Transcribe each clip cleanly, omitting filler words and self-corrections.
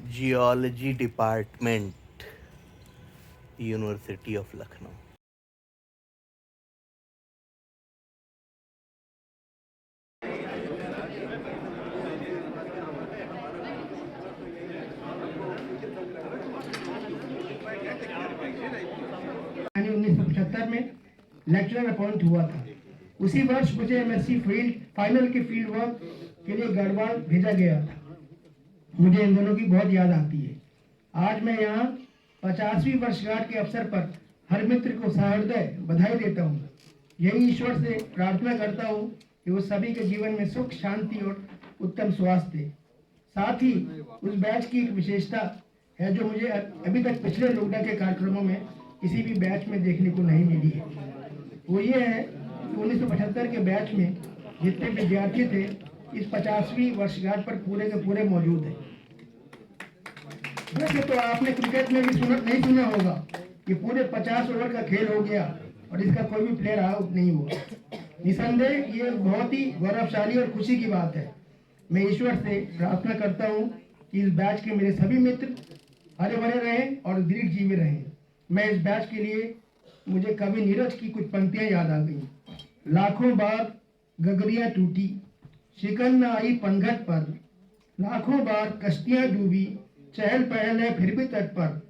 Geology department, university of Lucknow. यानी 1975 में lecturer appoint हुआ था। उसी वर्ष मुझे एमएससी फील्ड फाइनल के फील्ड वर्क के लिए गढ़वाल भेजा गया था। मुझे इन दोनों की बहुत याद आती है। आज मैं यहाँ 50वीं वर्षगांठ के अवसर पर हर मित्र को सहृदय बधाई देता हूँ। यही ईश्वर से प्रार्थना करता हूँ कि वो सभी के जीवन में सुख, शांति और उत्तम स्वास्थ्य दे। साथ ही उस बैच की एक विशेषता है जो मुझे अभी तक पिछले लॉकडाउन के कार्यक्रमों में किसी भी बैच में देखने को नहीं मिली है। वो ये है कि 1975 के बैच में जितने विद्यार्थी थे इस 50वीं वर्षगांठ पर पूरे के पूरे मौजूद हैं। वैसे तो आपने क्रिकेट में भी नहीं सुना होगा कि पूरे 50 ओवर का खेल हो गया और इसका कोई भी प्लेयर आउट नहीं हुआ। निसंदेह ये बहुत ही गौरवशाली और खुशी की बात है। मैं ईश्वर से प्रार्थना करता हूँ कि इस बैच के मेरे सभी मित्र हरे भरे रहें और दीर्घ जीवी रहें। मैं इस बैच के लिए मुझे कवि नीरज की कुछ पंक्तियां याद आ गई। लाखों बार गगरियां टूटी, शिकन न आई पनघट पर, लाखों बार कश्तियां डूबी, चहल पहल है फिर भी तट पर,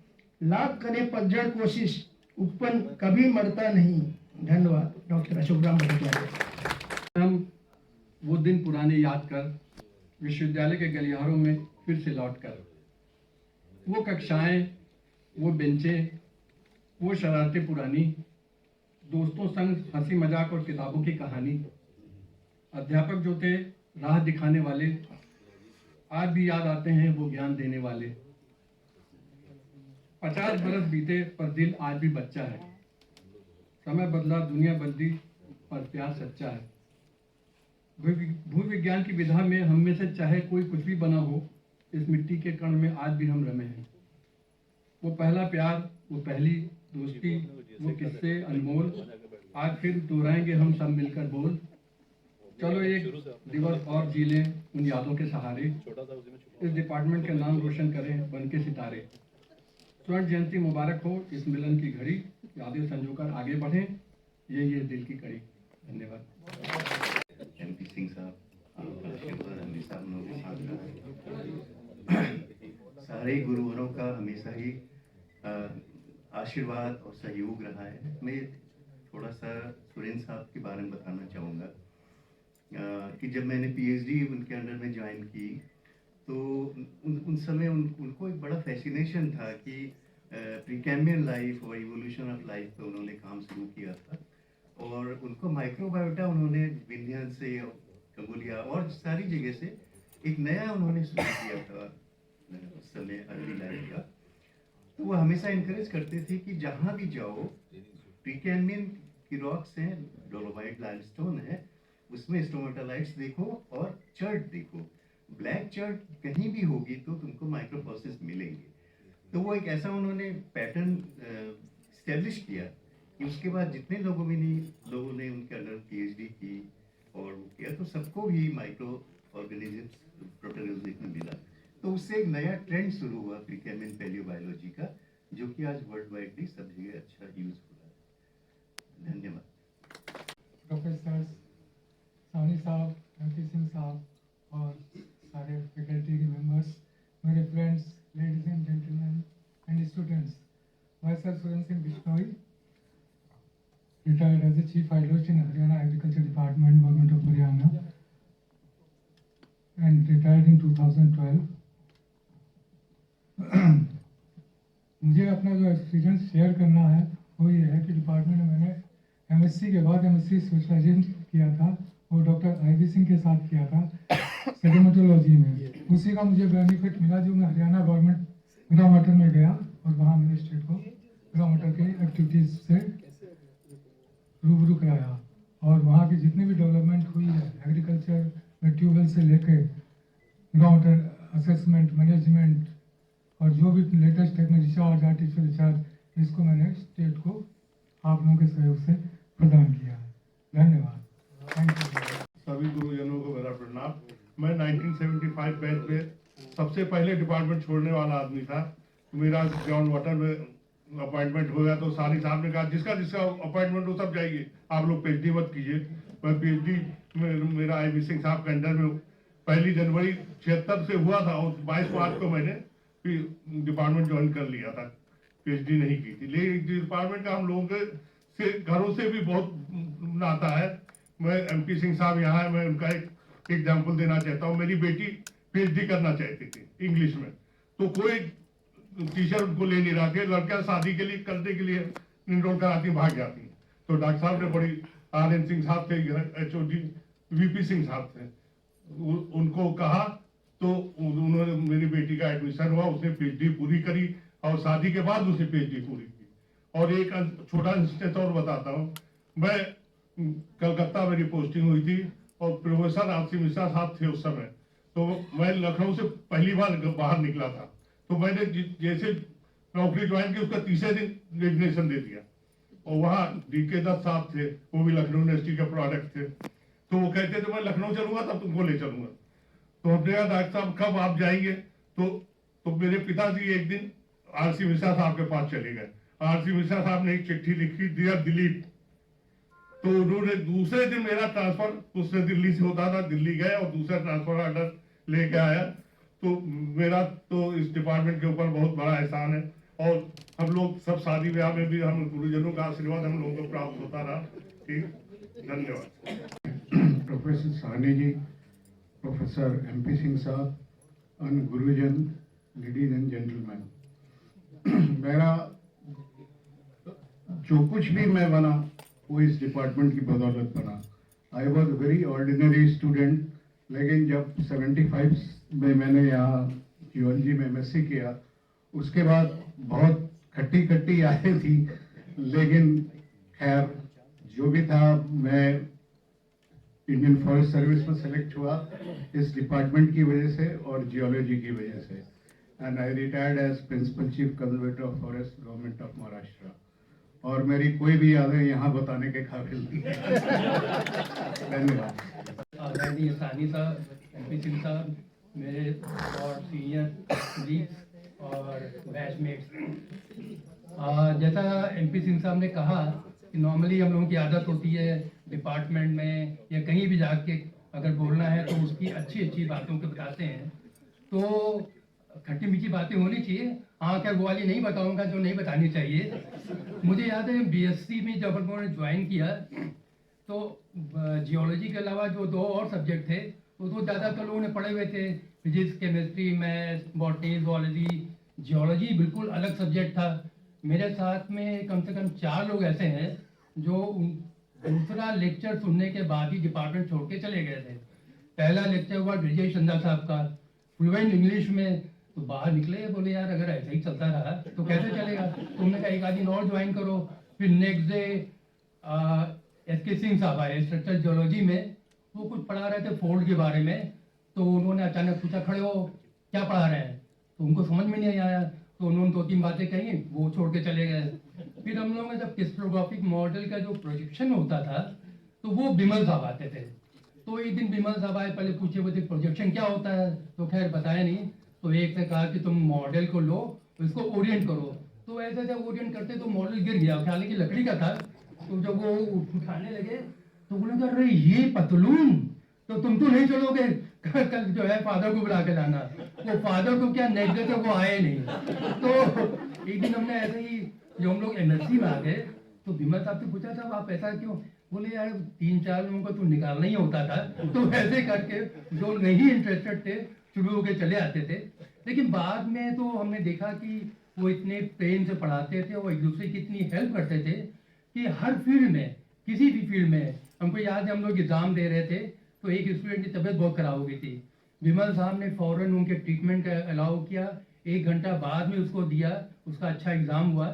लाख करे पतझड़ कोशिश, उपवन कभी मरता नहीं। धन्यवाद। डॉक्टर अशोक राम भट्टाचार्य। हम वो दिन पुराने याद कर विश्वविद्यालय के गलियारों में फिर से लौट कर वो कक्षाएं, वो बेंचें, वो शरारतें पुरानी, दोस्तों संग हंसी मजाक और किताबों की कहानी, अध्यापक जो थे राह दिखाने वाले, आज भी याद आते हैं वो ज्ञान देने वाले। 50 बरस बीते पर दिल आज भी बच्चा है। समय बदला, दुनिया बदली, पर प्यार सच्चा है। भूविज्ञान की विधा में हम में से चाहे कोई कुछ भी बना हो, इस मिट्टी के कण में आज भी हम रमे हैं। वो पहला प्यार, वो पहली दोस्ती, वो किस्से अनमोल, आज फिर दोहराएंगे हम सब मिलकर बोल। चलो एक दिवस और जी लें उन यादों के सहारे, इस डिपार्टमेंट के नाम रोशन करें बन के सितारे। स्वर्ण जयंती मुबारक हो इस मिलन की घड़ी, यादें संजोकर आगे बढ़ें, यही है दिल की कड़ी। धन्यवाद। एमपी सिंह साहब, आशीर्वाद हमेशा हम लोगों के साथ रहा है। सारे गुरुवरों का हमेशा ही आशीर्वाद और सहयोग रहा है। मैं थोड़ा सा सुरेंद्र साहब के बारे में बताना चाहूँगा कि जब मैंने पीएचडी उनके अंडर में ज्वाइन की तो उन समय उनको एक बड़ा फैसिनेशन था कि प्रीकैम्बियन लाइफ और इवोल्यूशन ऑफ लाइफ पे उन्होंने काम शुरू किया था और उनको माइक्रोबायोटा उन्होंने विंध्यान से, कंबोडिया और सारी जगह से एक नया उन्होंने शुरू किया था उस समय अर्ली लाइफ का। तो वो हमेशा इनकरेज करते थे कि जहाँ भी जाओ प्रीकैम्बियन की रॉक्स हैं, डोलोमाइट लाइमस्टोन है, उसमें स्टोमेटालाइट्स देखो और चर्ट देखो। ब्लैक चर्ट कहीं भी होगी तो तुमको माइक्रोफॉसिस मिलेंगे। तो वो एक ऐसा उन्होंने पैटर्न स्टैब्लिश किया कि उसके बाद जितने लोगों ने उनके अंडर पीएचडी की और वो किया तो सबको भी माइक्रो ऑर्गेनिजम्स प्रोटोजोइक में मिला। तो उससे एक नया ट्रेंड शुरू हुआ प्रीकैम्बियन पैलियोबायोलॉजी का, जो कि आज वर्ल्ड वाइडली सब जगह अच्छा यूज हो रहा है। धन्यवाद। प्रोफेसर सानी साहब, एमपी सिंह साहब और सारे फैकल्टी के मेंबर्स, मेरे friends, ladies and gentleman and students, my self Surendra Singh Bishnoi, retired as the Chief Hydrologist in Haryana Agriculture Department, Government of Haryana, and retired in 2012. मुझे अपना जो एक्सपीरियंस शेयर करना है वो ये है कि डिपार्टमेंट में मैंने एमएससी के बाद एमएससी स्पेशलाइजेशन किया था वो डॉक्टर आईवी सिंह के साथ किया था सेडिमेंटोलॉजी में। उसी का मुझे बेनिफिट मिला जो मैं हरियाणा गवर्नमेंट ग्राउंड वाटर में गया और वहाँ मैंने स्टेट को ग्राउंड वाटर के एक्टिविटीज़ से रूबरू कराया और वहाँ की जितनी भी डेवलपमेंट हुई है एग्रीकल्चर में ट्यूबवेल से लेके ग्राउंड वाटर असेसमेंट, मैनेजमेंट और जो भी latest technology, recharge, artificial recharge, इसको मैंने स्टेट को आप लोगों के सहयोग से प्रदान किया है। धन्यवाद। Thank you. सभी गुरुजनों को मेरा प्रणाम। मैं 1975 बैच में सबसे पहले डिपार्टमेंट छोड़ने वाला आदमी था। मेरा ग्राउंड वाटर में अपॉइंटमेंट हो गया तो सानी साहब ने कहा जिसका जिसका अपॉइंटमेंट हो सब जाइए, आप लोग पीएचडी मत कीजिए। मैं पीएचडी मेरा आईवी सिंह साहब के अंडर में 1 जनवरी 76 से हुआ था और 22 मार्च को मैंने डिपार्टमेंट ज्वाइन कर लिया था। पीएचडी नहीं की थी, लेकिन डिपार्टमेंट का हम लोगों से घरों से भी बहुत नाता है। मैं एमपी सिंह साहब यहाँ है, मैं उनका एक एग्जाम्पल देना चाहता हूँ। मेरी बेटी पीएचडी करना चाहती थी इंग्लिश में, तो कोई टीचर उनको ले नहीं रहा थे। लड़कियां शादी के लिए करने के लिए इनरोल कराती भाग जाती। तो डॉक्टर साहब ने बड़ी RN सिंह साहब थे, HOD VP सिंह साहब थे, उनको कहा तो उन्होंने मेरी बेटी का एडमिशन हुआ, उसने पीएचडी पूरी करी और शादी के बाद उसने पीएचडी पूरी की। और एक छोटा इंस्टेंस और बताता हूँ। मैं कलकत्ता मेरी पोस्टिंग हुई थी और प्रोफेसर RC मिश्रा साहब थे उस समय। तो मैं लखनऊ से पहली बार बाहर निकला था, तो मैंने जैसे नौकरी ज्वाइन की उसका तीसरे दिन रेजिग्नेशन दे दिया। और वहाँ DK दत्त साहब थे, वो भी लखनऊ यूनिवर्सिटी के प्रोडक्ट थे। तो वो कहते थे मैं लखनऊ चलूंगा तब तुमको ले चलूंगा। तो हमने कहा डॉक्टर साहब कब आप जाएंगे? तो मेरे पिताजी एक दिन RC मिश्रा साहब के पास चले गए। RC मिश्रा साहब ने एक चिट्ठी लिखी, डियर दिलीप। तो उन्होंने दूसरे दिन मेरा ट्रांसफर, उससे दिल्ली से होता था, दिल्ली गए और दूसरा ट्रांसफर ऑर्डर लेके आया। तो मेरा तो इस डिपार्टमेंट के ऊपर बहुत बड़ा एहसान है। और हम लोग सब शादी ब्याह में भी हम गुरुजनों का आशीर्वाद हम लोगों को प्राप्त होता रहा। ठीक, धन्यवाद। Professor Sahni ji, professor MP Singh साहब, and गुरुजन, लेडीज एंड जेंटलमैन, मेरा जो कुछ भी मैं बना वो इस डिपार्टमेंट की बदौलत बना। I was very ordinary student, लेकिन जब 75 में मैंने यहाँ जियोलॉजी में MSc किया, उसके बाद बहुत खट्टी खट्टी आए थी, लेकिन खैर जो भी था, मैं इंडियन फॉरेस्ट सर्विस में सेलेक्ट हुआ इस डिपार्टमेंट की वजह से और जियोलॉजी की वजह से। And I retired as principal chief conservator of forest, government of Maharashtra. और मेरी कोई भी यादें यहाँ बताने के काबिल नहीं है। धन्यवाद। आदरणीय सानी साहब, MP सिंह साहब, मेरे और सीनियर कलीग्स और बैचमेट्स, जैसा MP सिंह साहब ने कहा कि नॉर्मली हम लोगों की आदत होती है डिपार्टमेंट में या कहीं भी जाके अगर बोलना है तो उसकी अच्छी अच्छी बातों को बताते हैं। तो खट्टी मीठी बातें होनी चाहिए। हाँ, क्या वो वाली नहीं बताऊंगा जो नहीं बतानी चाहिए। मुझे याद है BSc में जब हम लोगों ने ज्वाइन किया तो जियोलॉजी के अलावा जो 2 और सब्जेक्ट थे वो तो ज़्यादातर लोगों ने पढ़े हुए थे। Physics, chemistry, maths, botany, zoology. Geology बिल्कुल अलग सब्जेक्ट था। मेरे साथ में कम से कम 4 लोग ऐसे हैं जो दूसरा लेक्चर सुनने के बाद ही डिपार्टमेंट छोड़ के चले गए थे। पहला लेक्चर हुआ विजय चंदा साहब का, फ्लुएंट इंग्लिश में। तो बाहर निकले, बोले यार अगर ऐसा ही चलता रहा तो कैसे चलेगा। तुमने कहा एक आध दिन और ज्वाइन करो। फिर नेक्स्ट डे SK सिंह साहब आए स्ट्रक्चरल जियोलॉजी में, वो कुछ पढ़ा रहे थे फोल्ड के बारे में। तो उन्होंने अचानक पूछा, खड़े हो, क्या पढ़ा रहे हैं? तो उनको समझ में नहीं आया, तो उन्होंने 2-3 बातें कही, वो छोड़ के चले गए। फिर हम लोगों में जब क्रिस्टलोग्राफिक मॉडल का जो प्रोजेक्शन होता था तो वो बिमल साहब आते थे। तो एक दिन बिमल साहब आए, पहले पूछे वो प्रोजेक्शन क्या होता है, तो खैर बताया नहीं। तो एक ने कहा कि तुम मॉडल को लो, इसको ओरिएंट करो। तो ऐसे जब ओरिएंट करते तो मॉडल गिर गया, ख्याल है कि लकड़ी का था। तो जब वो उठाने लगे तो उन्होंने कहा, अरे ये पतलून, तो तुम तो नहीं चलोगे, कल जो है फादर को बुला के लाना। वो फादर को क्या, नेक्स्ट डे तो वो आए नहीं। तो एक दिन हमने ऐसे ही, जो हम लोग MSc में आ गए, तो बिमल साहब से पूछा, साहब आप ऐसा क्यों? बोले यार 3-4 लोगों को तो निकालना ही होता था। तो ऐसे करके जो नहीं इंटरेस्टेड थे शुरू होके चले आते थे। लेकिन बाद में तो हमने देखा कि वो इतने प्रेम से पढ़ाते थे, वो एक दूसरे की इतनी हेल्प करते थे कि हर फील्ड में, किसी भी फील्ड में, हमको याद है हम लोग एग्जाम दे रहे थे तो एक स्टूडेंट की तबीयत बहुत खराब हो गई थी। विमल साहब ने फौरन उनके ट्रीटमेंट का अलाउ किया, 1 घंटा बाद में उसको दिया, उसका अच्छा एग्ज़ाम हुआ।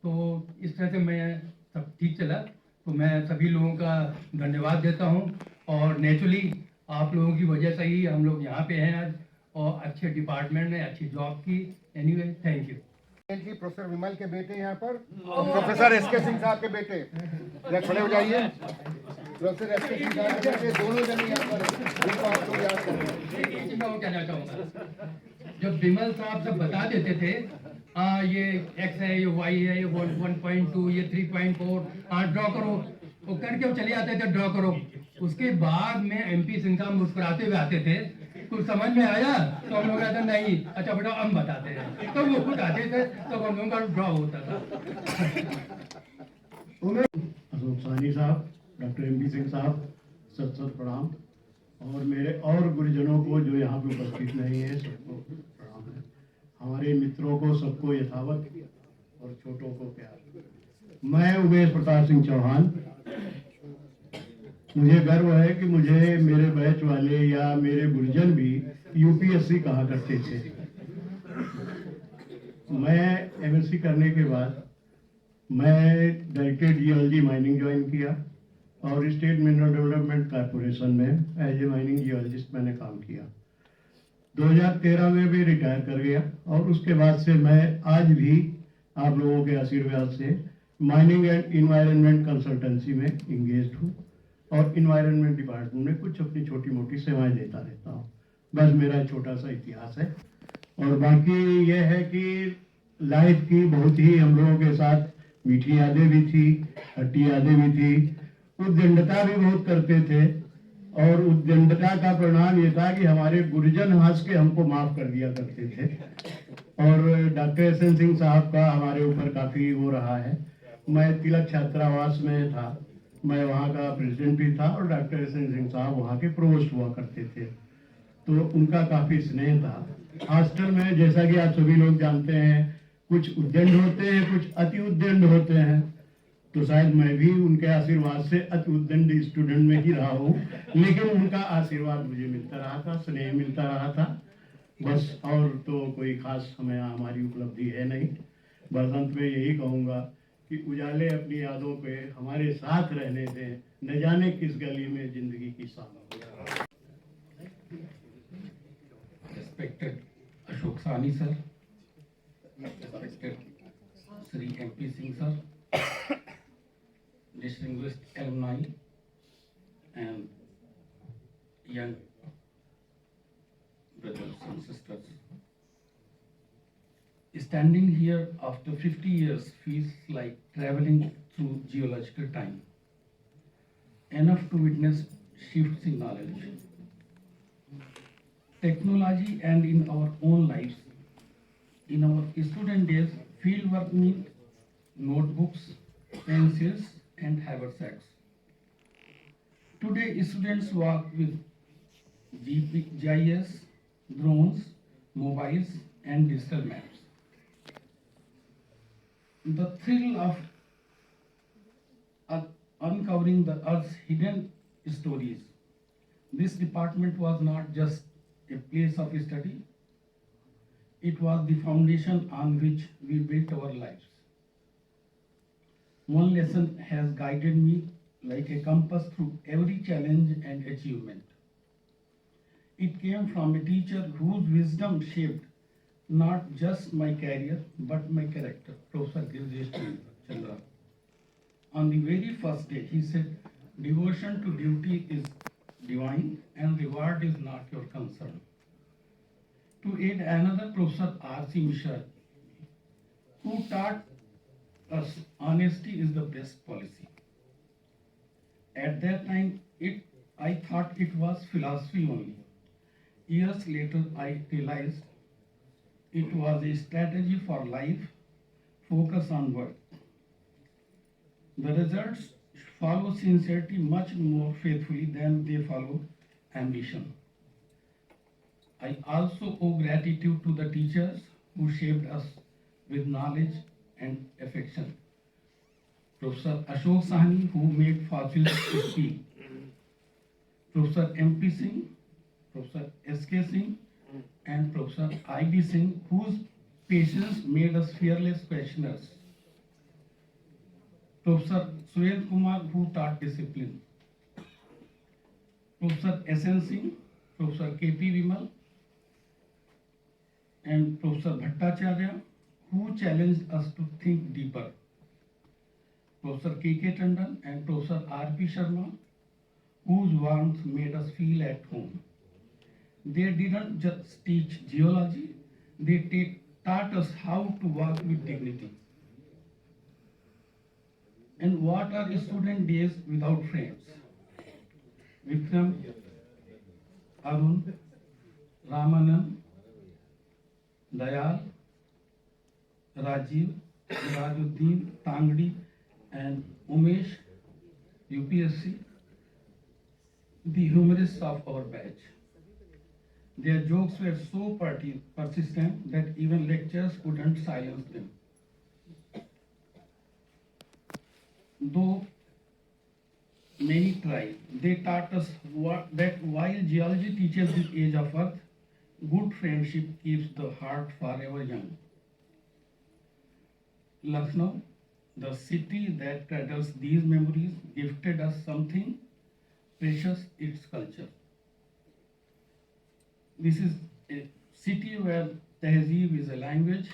तो इस तरह से मैं सब ठीक चला। तो मैं सभी लोगों का धन्यवाद देता हूँ। और नेचुरली आप लोगों की वजह से ही हम लोग यहाँ पे हैं आज, और अच्छे डिपार्टमेंट में अच्छी जॉब की। Anyway, thank you. प्रोफेसर विमल के बेटे यहाँ पर और प्रोफेसर SK सिंह साहब के बेटे, खड़े हो जाइए। प्रोफेसर SK सिंह साहब के बेटे दोनों जन यहाँ पर, जिनको आप लोग याद करें। कहना चाहूँगा जब विमल साहब सब बता देते थे ये x है, ये y है, ये 1.2, ये 3.4, ड्रॉ करो, वो करके वो चले आते थे ड्रॉ करो। उसके बाद में MP सिंह साहब मुस्कुराते हुए आते थे, कुछ समझ में आया तो हम लोग कहते नहीं, अच्छा बेटा हम बताते हैं, तो वो खुद आते थे तो हम लोगों का ड्रॉ होता था। अशोक साहनी साहब, डॉक्टर MP सिंह साहब, सत सत प्रणाम। और मेरे और गुरुजनों को जो यहाँ पे उपस्थित नहीं है सबको प्रणाम है। हमारे मित्रों को सबको यथावत और छोटों को प्यार। मैं उमेश प्रताप सिंह चौहान। मुझे गर्व है कि मुझे मेरे बैच वाले या मेरे गुरुजन भी UPSC कहा करते थे। मैं MSc करने के बाद मैं डायरेक्टेड जियोलॉजी माइनिंग ज्वाइन किया और स्टेट मिनरल डेवलपमेंट कॉर्पोरेशन में एज ए माइनिंग जियोलॉजिस्ट मैंने काम किया। 2013 में भी रिटायर कर गया और उसके बाद से मैं आज भी आप लोगों के आशीर्वाद से माइनिंग एंड इन्वायरमेंट कंसल्टेंसी में इंगेज हूँ और इन्वायरमेंट डिपार्टमेंट में कुछ अपनी छोटी मोटी सेवाएं देता रहता हूँ। बस मेरा छोटा सा इतिहास है। और बाकी यह है कि लाइफ की बहुत ही हम लोगों के साथ मीठी यादें भी थी, खट्टी यादें भी थी, उद्दंडता भी बहुत करते थे। और उद्दंडता का परिणाम ये था कि हमारे गुरुजन हंस के हमको माफ कर दिया करते थे। और डॉक्टर SN सिंह साहब का हमारे ऊपर काफी वो रहा है। मैं तिलक छात्रावास में था, मैं वहाँ का प्रेसिडेंट भी था और डॉक्टर SN सिंह साहब वहाँ के प्रोवोस्ट हुआ करते थे, तो उनका काफी स्नेह था। हॉस्टल में जैसा कि आप सभी लोग जानते हैं कुछ उद्दंड होते हैं, कुछ अति उद्दंड होते हैं, तो शायद मैं भी उनके आशीर्वाद से अति उद्दंड स्टूडेंट में ही रहा हूँ, लेकिन उनका आशीर्वाद मुझे मिलता रहा था, स्नेह मिलता रहा था। बस और तो कोई खास हमें हमारी उपलब्धि है नहीं। बस अंत में यही कहूँगा कि उजाले अपनी यादों पे हमारे साथ रहने दें, न जाने किस गली में जिंदगी की शाम। Respected Ashok Sahni sir, respected Sri MP Singh sir, distinguished alumni and young brothers and sisters. Standing here after 50 years feels like traveling through geological time, enough to witness shifts in knowledge, technology, and in our own lives. In our student days, field work meant notebooks, pencils, and haversacks. Today, students work with GIS, drones, mobiles, and digital maps. The thrill of uncovering the Earth's hidden stories. This department was not just a place of study, it was the foundation on which we built our lives. One lesson has guided me like a compass through every challenge and achievement. It came from a teacher whose wisdom shaped not just my career but my character, Professor Girish Chandra. On the very first day, he said, "Devotion to duty is divine and reward is not your concern." To aid another, Professor R.C. Mishra, who taught us honesty is the best policy. At that time, I thought it was philosophy only. Years later, I realized it was a strategy for life, focus on work. The results follow sincerity much more faithfully than they follow ambition. I also owe gratitude to the teachers who shaped us with knowledge and affection. Professor Ashok Sahni, who made fossils speak. Professor MP Singh, Professor SK Singh, and Professor IB Singh, whose patience made us fearless questioners. Professor Surendra Kumar, who taught discipline. Professor SN Singh, Professor KP Vimal, and Professor Bhattacharya, who challenged us to think deeper. Professor KK Tandon and Professor RP Sharma, whose warmth made us feel at home. They didn't just teach geology, They taught us how to walk with dignity. And what are student days without friends? Vikram, Arun, Ramanand, Dayal, Rajiv, Rajuddin, Tangdi, and Umesh, UPSC, the humorists of our batch. Their jokes were so persistent that even lectures couldn't silence them. Though many tried, they taught us that while geology teaches the age of Earth, good friendship keeps the heart forever young. Lucknow, the city that cradles these memories, gifted us something precious, its culture. This is a city where Tehzeeb is a language,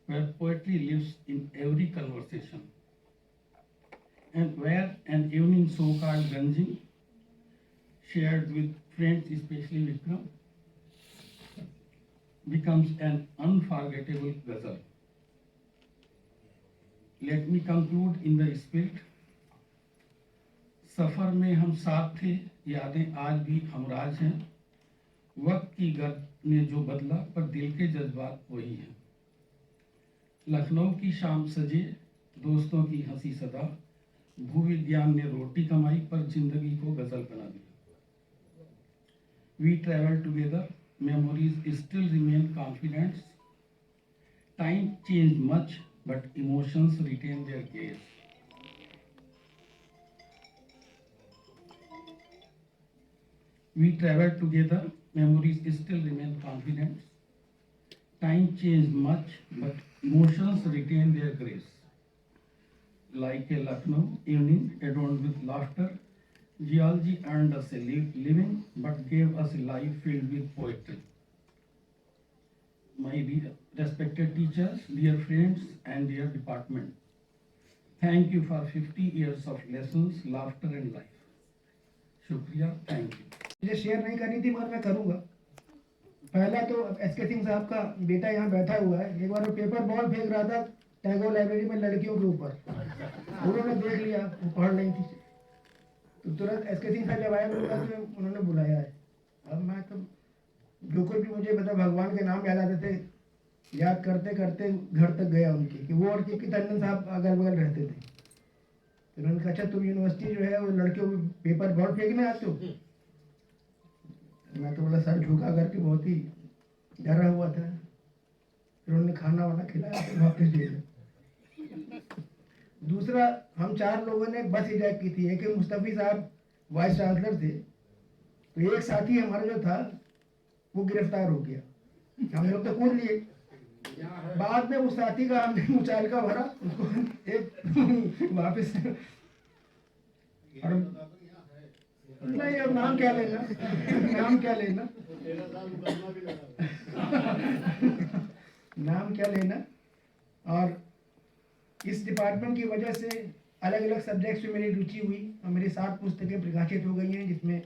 where poetry lives in every conversation, and where an evening so-called ganjing, shared with friends, especially Vikram, becomes an unforgettable ghazal. Let me conclude in the spirit. सफर में हम साथ थे, यादें आज भी हमराज हैं। वक्त की गर्द ने जो बदला, पर दिल के जज्बात वही हैं। लखनऊ की शाम सजे, दोस्तों की हंसी सदा, भूविज्ञान ने रोटी कमाई, पर जिंदगी को गजल बना दिया। We travel together, memories still remain confidence. Time changed much, but emotions retain their gaze. We travel together, memories still remain confident. Time changed much, but emotions retain their grace. Like a Lucknow evening adorned with laughter, geology earned us a living, but gave us a life filled with poetry. My respected teachers, dear friends, and dear department, thank you for 50 years of lessons, laughter, and life. Shukriya, thank you. मुझे share नहीं करनी थी मगर मैं करूँगा। पहला तो SK Singh साहब का बेटा यहाँ बैठा हुआ है। एक बार वो पेपर बॉल फेंक रहा था टैगोर लाइब्रेरी में लड़कियों के ऊपर, उन्होंने देख लिया, वो पढ़ रही थी, तो तुरंत एसके सिंह साहब जब आए तो उन्होंने बुलाया है। अब मैं तो जो कुछ भी मुझे मतलब भगवान के नाम याद आते थे, याद करते करते घर तक गया उनके, कि वो और के टंडन साहब अगल बगल रहते थे। तो उन्होंने कहा, अच्छा तुम यूनिवर्सिटी जो है वो लड़कियों को पेपर बॉल फेंकने आते हो? मैं तो बोला सर झुका करके बहुत ही डरा हुआ था। फिर उन्होंने खाना वाना खिलाया, फिर वापस दे दिया। दूसरा, हम 4 लोगों ने बस हिजाक की थी। एक मुस्तफी साहब वाइस चांसलर थे, तो एक साथी हमारा जो था वो गिरफ्तार हो गया। हम लोग तो कूद लिए। बाद में उस साथी का हमने मुचालका भरा, उसको एक वापस, और नहीं अब नाम क्या लेना, नाम क्या लेना, नाम क्या लेना। और इस डिपार्टमेंट की वजह से अलग अलग सब्जेक्ट्स में मेरी रुचि हुई और मेरी 7 पुस्तकें प्रकाशित हो गई हैं, जिसमें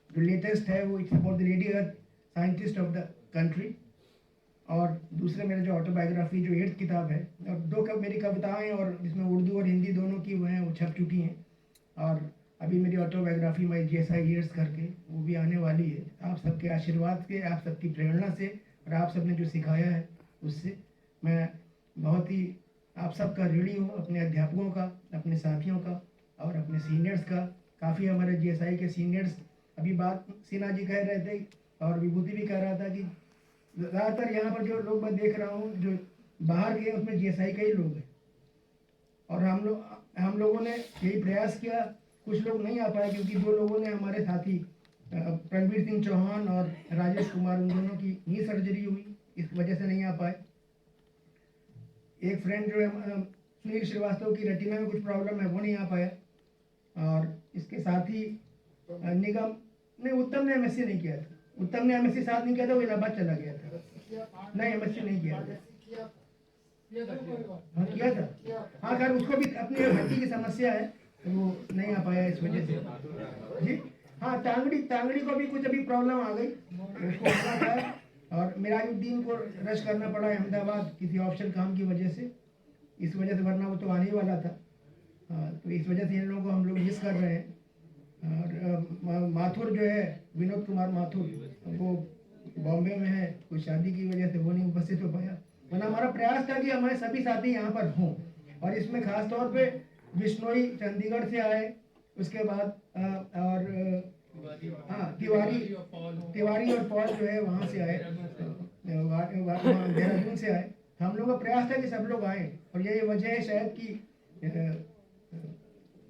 जो लेटेस्ट है वो it's about the lady earth scientist of the country, और दूसरे मेरे जो ऑटोबायोग्राफी जो 8th किताब है, और 2 मेरी कविताएं और जिसमें उर्दू और हिंदी दोनों की वो हैं, वो छप चुकी हैं। और अभी मेरी ऑटोबायोग्राफी माई GSI ईयर्स करके वो भी आने वाली है। आप सबके आशीर्वाद से, आप सबकी प्रेरणा से और आप सबने जो सिखाया है उससे मैं बहुत ही आप सबका ऋणी हूँ, अपने अध्यापकों का, अपने साथियों का और अपने सीनियर्स का। काफ़ी हमारे GSI के सीनियर्स, अभी बात सिन्हा जी कह रहे थे और विभूति भी कह रहा था कि ज़्यादातर यहाँ पर जो लोग मैं देख रहा हूँ जो बाहर गए उसमें GSI के ही लोग हैं। और हम लोगों ने यही प्रयास किया, कुछ लोग नहीं आ पाए क्योंकि 2 लोगों ने, हमारे साथी रणवीर सिंह चौहान और राजेश कुमार, उन दोनों की नी सर्जरी हुई, इस वजह से नहीं आ पाए। एक फ्रेंड जो है सुनील श्रीवास्तव की रेटिना में कुछ प्रॉब्लम है, वो नहीं आ पाया। और इसके साथ ही निगम ने, उत्तम ने MSc नहीं किया था, उत्तम ने MSc साथ नहीं किया था, वो इलाहाबाद चला गया था। नहीं MSc नहीं किया था। हाँ किया था, हाँ सर उसको भी अपनी हड्डी की समस्या है, तो वो नहीं आ पाया इस वजह से जी। हाँ टांगड़ी को भी कुछ अभी प्रॉब्लम आ गई, उसको होना था और मिराजुद्दीन को रश करना पड़ा अहमदाबाद किसी ऑप्शन काम की वजह से, इस वजह से, वरना वो तो आने ही वाला था। तो इस वजह से इन लोगों को हम लोग मिस कर रहे हैं। और माथुर जो है, विनोद कुमार माथुर, वो बॉम्बे में है, कोई शादी की वजह से वो नहीं उपस्थित हो पाया। वरना हमारा प्रयास था कि हमारे सभी साथी यहाँ पर हों, और इसमें खास तौर पे बिश्नोई चंडीगढ़ से आए, उसके बाद और हाँ तिवारी और पॉल जो है वहाँ से आए, देहरादून से आए। हम लोग का प्रयास था कि सब लोग आए, और यही वजह है शायद कि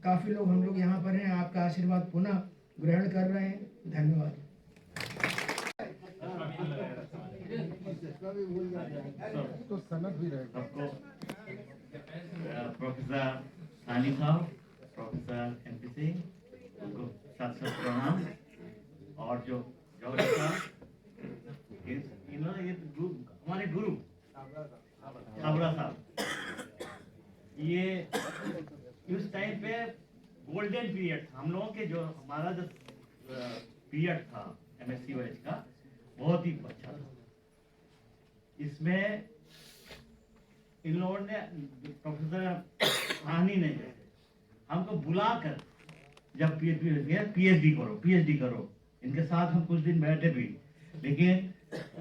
काफ़ी लोग हम लोग यहाँ पर हैं। आपका आशीर्वाद पुनः ग्रहण कर रहे हैं। धन्यवाद। तो सनद भी रहेगा। सबको प्रोफेसर सानी साहब, प्रोफेसर MP सिंह, उनको साथ साथ प्रणाम। और जो जौहरी साहब, इन्होंने ये हमारे गुरु साबरा साहब, ये उस टाइम पे गोल्डन पीरियड था हम लोगों के, जो हमारा जो पीरियड था MSc वाइज का, बहुत ही अच्छा था। इसमें इन लोगों ने, प्रोफेसर कहानी ने हमको बुलाकर, जब PhD करो, इनके साथ हम कुछ दिन बैठे भी, लेकिन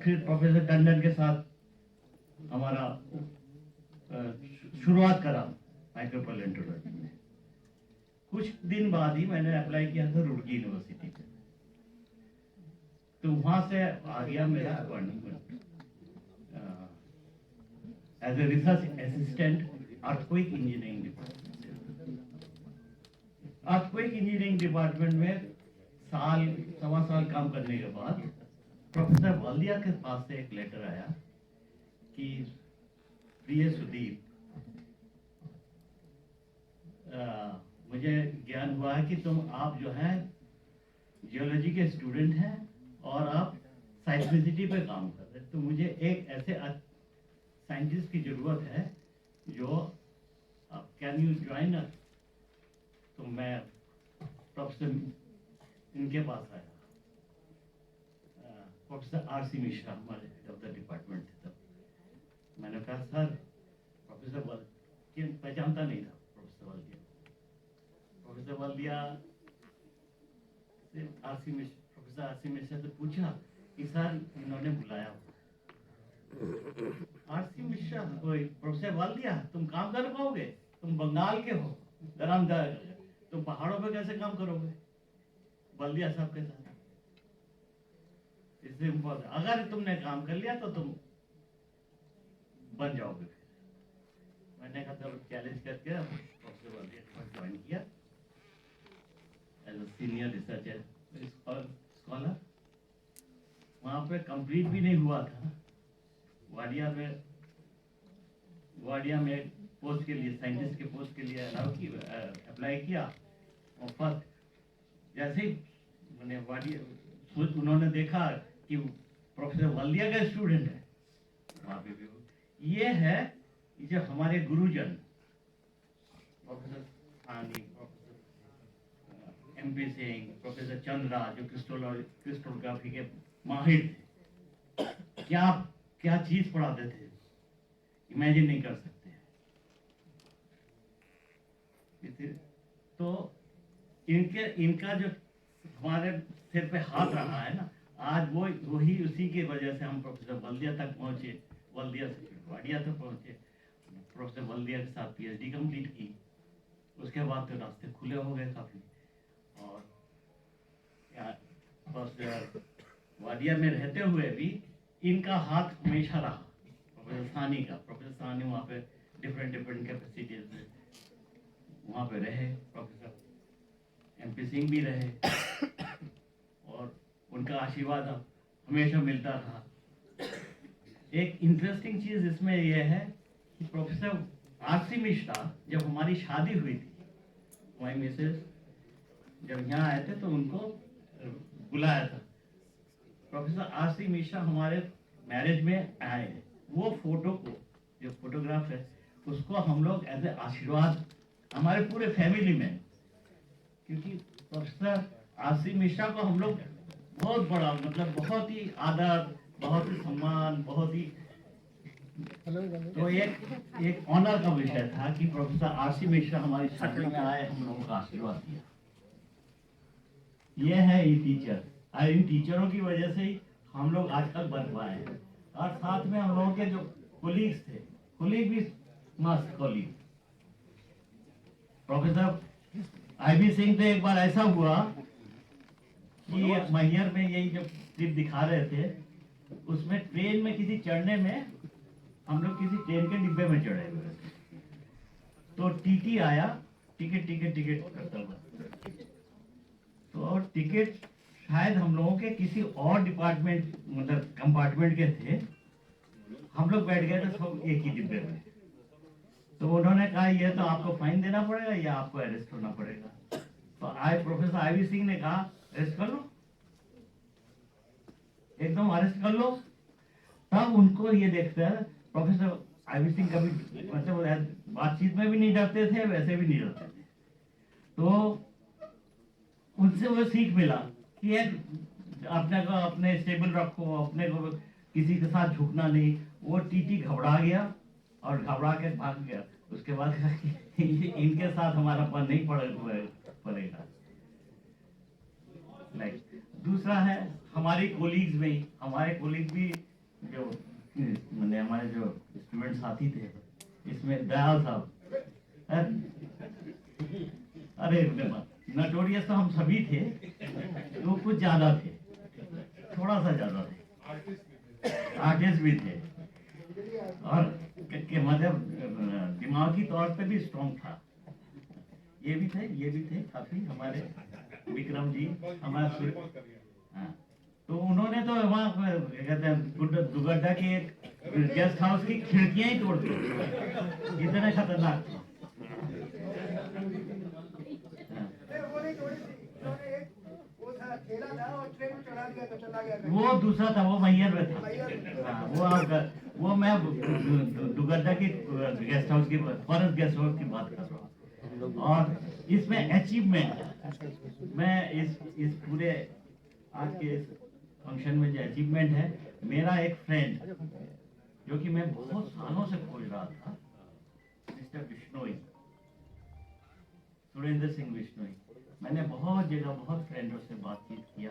फिर प्रोफेसर टंडन के साथ हमारा शुरुआत करा माइक्रोपैलेंटोलॉजी में। कुछ दिन बाद ही मैंने अप्लाई किया था रुड़की यूनिवर्सिटी पे, तो वहां से आ गया मेरा appointment as a research assistant earthquake engineering department. Earthquake engineering department में सवा साल काम करने के बाद प्रोफेसर वालिया के पास से एक लेटर आया कि प्रिय सुदीप, मुझे ज्ञान हुआ है कि आप जो हैं जियोलॉजी के स्टूडेंट हैं और आप साइक्लिसिटी पे काम कर रहे हैं, तो मुझे एक ऐसे साइंटिस्ट की जरूरत है जो, कैन यू ज्वाइन अस? तो मैं प्रोफेसर इनके पास आया, प्रोफेसर RC मिश्रा हमारे हेड ऑफ द डिपार्टमेंट थे तब। मैंने कहा सर, प्रोफेसर वालिया पहचानता नहीं था प्रोफेसर वालिया। प्रोफेसर वालिया से प्रोफेसर RC मिश्रा से पूछा कि सर इन्होंने बुलाया। RC मिश्रा, प्रोफेसर वालिया, तुम काम कर पाओगे? तुम बंगाल के हो, तुम पहाड़ों पे कैसे काम करोगे बल्दिया साहब के साथ? इससे अगर तुमने काम कर लिया तो तुम बन जाओगे। मैंने कहा तब चैलेंज करके प्रोफेसर वालिया के पास ज्वाइन किया as a senior researcher scholar. वहाँ पे कंप्लीट भी नहीं हुआ था। वाडिया में पोस्ट के लिए, साइंटिस्ट के पोस्ट के लिए अप्लाई किया, और फर्स्ट जैसे ही मैंने उन्होंने देखा कि प्रोफेसर वालिया का स्टूडेंट है, वहाँ पे भी ये है जो हमारे गुरुजन प्रोफेसर सानी, professor MP Singh, professor Chandra, जो क्रिस्टोग्राफी के माहिर थे, क्या चीज पढ़ाते थे, इमेजिन नहीं कर सकते। तो इनका जो हमारे सिर पे हाथ रहा है ना, आज वही उसी की वजह से हम प्रोफेसर वालिया तक पहुंचे, वालिया से वाडिया तक पहुंचे। प्रोफेसर वालिया के साथ PhD कंप्लीट की, उसके बाद तो रास्ते खुले हो गए काफी। और वाडिया में रहते हुए भी इनका हाथ हमेशा रहा, प्रोफेसर सानी का। प्रोफेसर सानी वहाँ पे डिफरेंट कैपेसिटीज में वहाँ पे रहे, प्रोफेसर MP सिंह भी रहे, और उनका आशीर्वाद हमेशा मिलता रहा। एक इंटरेस्टिंग चीज इसमें यह है कि प्रोफेसर RC मिश्रा, जब हमारी शादी हुई थी, हमारी मिसेस जब यहाँ आए थे तो उनको बुलाया था। प्रोफेसर RC मिश्रा हमारे मैरिज में आए। वो फोटो को, जो फोटोग्राफ है, उसको हम लोग एज ए आशीर्वाद हमारे पूरे फैमिली में, क्योंकि प्रोफेसर RC मिश्रा को हम लोग बहुत बड़ा, मतलब बहुत ही आदर बहुत ही सम्मान, बहुत ही तो एक ऑनर का विषय था कि प्रोफेसर आरसी मिश्रा हमारी शादी में आए, हम लोगों का आशीर्वाद दिया। ये है ये टीचर, और इन टीचरों की वजह से ही हम लोग आजकल बन पाए हैं। और साथ में हम लोगों के जो कोलीग्स थे, कोलीग भी मस्त कोलीग। प्रोफेसर आईवी सिंह से एक बार ऐसा हुआ कि मैहर में यही जो क्लिप दिखा रहे थे, उसमें ट्रेन में किसी चढ़ने में हम लोग किसी ट्रेन के डिब्बे में चढ़े हुए थे, तो टीटी आया टिकट टिकट टिकट करता हुआ। तो टिकट शायद हम लोगों के किसी और डिपार्टमेंट मतलब कंपार्टमेंट के थे, हम लोग बैठ गए थे सब एक ही डिब्बे में। तो उन्होंने कहा ये तो आपको फाइन देना पड़ेगा या आपको अरेस्ट होना पड़ेगा। तो आज प्रोफेसर आईवी सिंह ने कहा अरेस्ट कर लो, एकदम अरेस्ट कर लो। तब उनको ये देखते हैं प्रोफेसर आईवी सिंह कभी मतलब बातचीत में भी नहीं डरते थे, वैसे भी नहीं डरते थे। तो उनसे वो सीख मिला कि अपने को अपने स्टेबल रखो, अपने को किसी के साथ झुकना नहीं। वो टीटी घबरा गया और घबरा के भाग गया। उसके बाद इनके साथ हमारा पन नहीं पड़ेगा। दूसरा है हमारे कोलीग्स में, हमारे कोलीग भी जो मैंने हमारे जो स्टूडेंट साथी थे, इसमें दयाल साहब, अरे नोटोरियस तो हम सभी थे, तो कुछ ज्यादा थे, थोड़ा सा ज्यादा थे, आर्टिस्ट भी थे और मतलब दिमागी तौर पे भी स्ट्रॉन्ग था। ये भी थे काफी हमारे विक्रम जी हमारे। हाँ, तो उन्होंने तो वहाँ कहते हैं दुगड्डा के एक गेस्ट हाउस की खिड़कियां ही तोड़ दी, इतने खतरनाक थे। वो दूसरा था, वो मैहर में था। हाँ, वो मैं दुगड्डा की गेस्ट हाउस की फॉरेस्ट गेस्ट हाउस की बात कर रहा हूँ। और इसमें अचीवमेंट, मैं इस पूरे आज के इस फंक्शन में जो अचीवमेंट है, मेरा एक फ्रेंड जो कि मैं बहुत सालों से खोज रहा था, मिस्टर बिश्नोई, सुरेंद्र सिंह बिश्नोई। मैंने बहुत जगह बहुत फ्रेंडों से बातचीत किया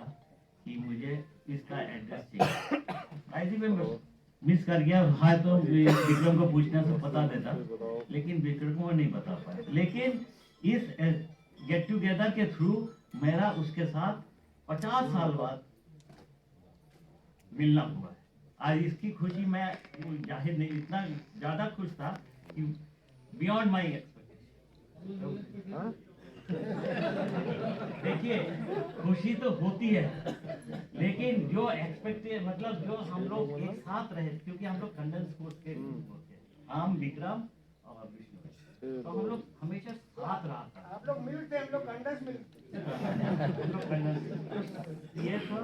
कि मुझे इसका एड्रेस चाहिए। आई मैं मिस कर गया, हाँ तो विक्रम को पूछने से पता देता, लेकिन विक्रम को नहीं बता पाया। लेकिन इस गेट टुगेदर के थ्रू मेरा उसके साथ 50 साल बाद मिलना हुआ है। आज इसकी खुशी मैं जाहिर नहीं, इतना ज्यादा खुश था कि बियॉन्ड माई एक्सपेक्टेशन। देखिए खुशी तो होती है, लेकिन जो एक्सपेक्टेड मतलब जो हम लोग एक साथ रहे, क्योंकि हम लोग कंडेंस कोर्स के होते, हम विक्रम और विष्णु, तो हम लोग हमेशा साथ रहा था। आप लोग मिलते, हम लोग कंडेंस मिलते। ये तो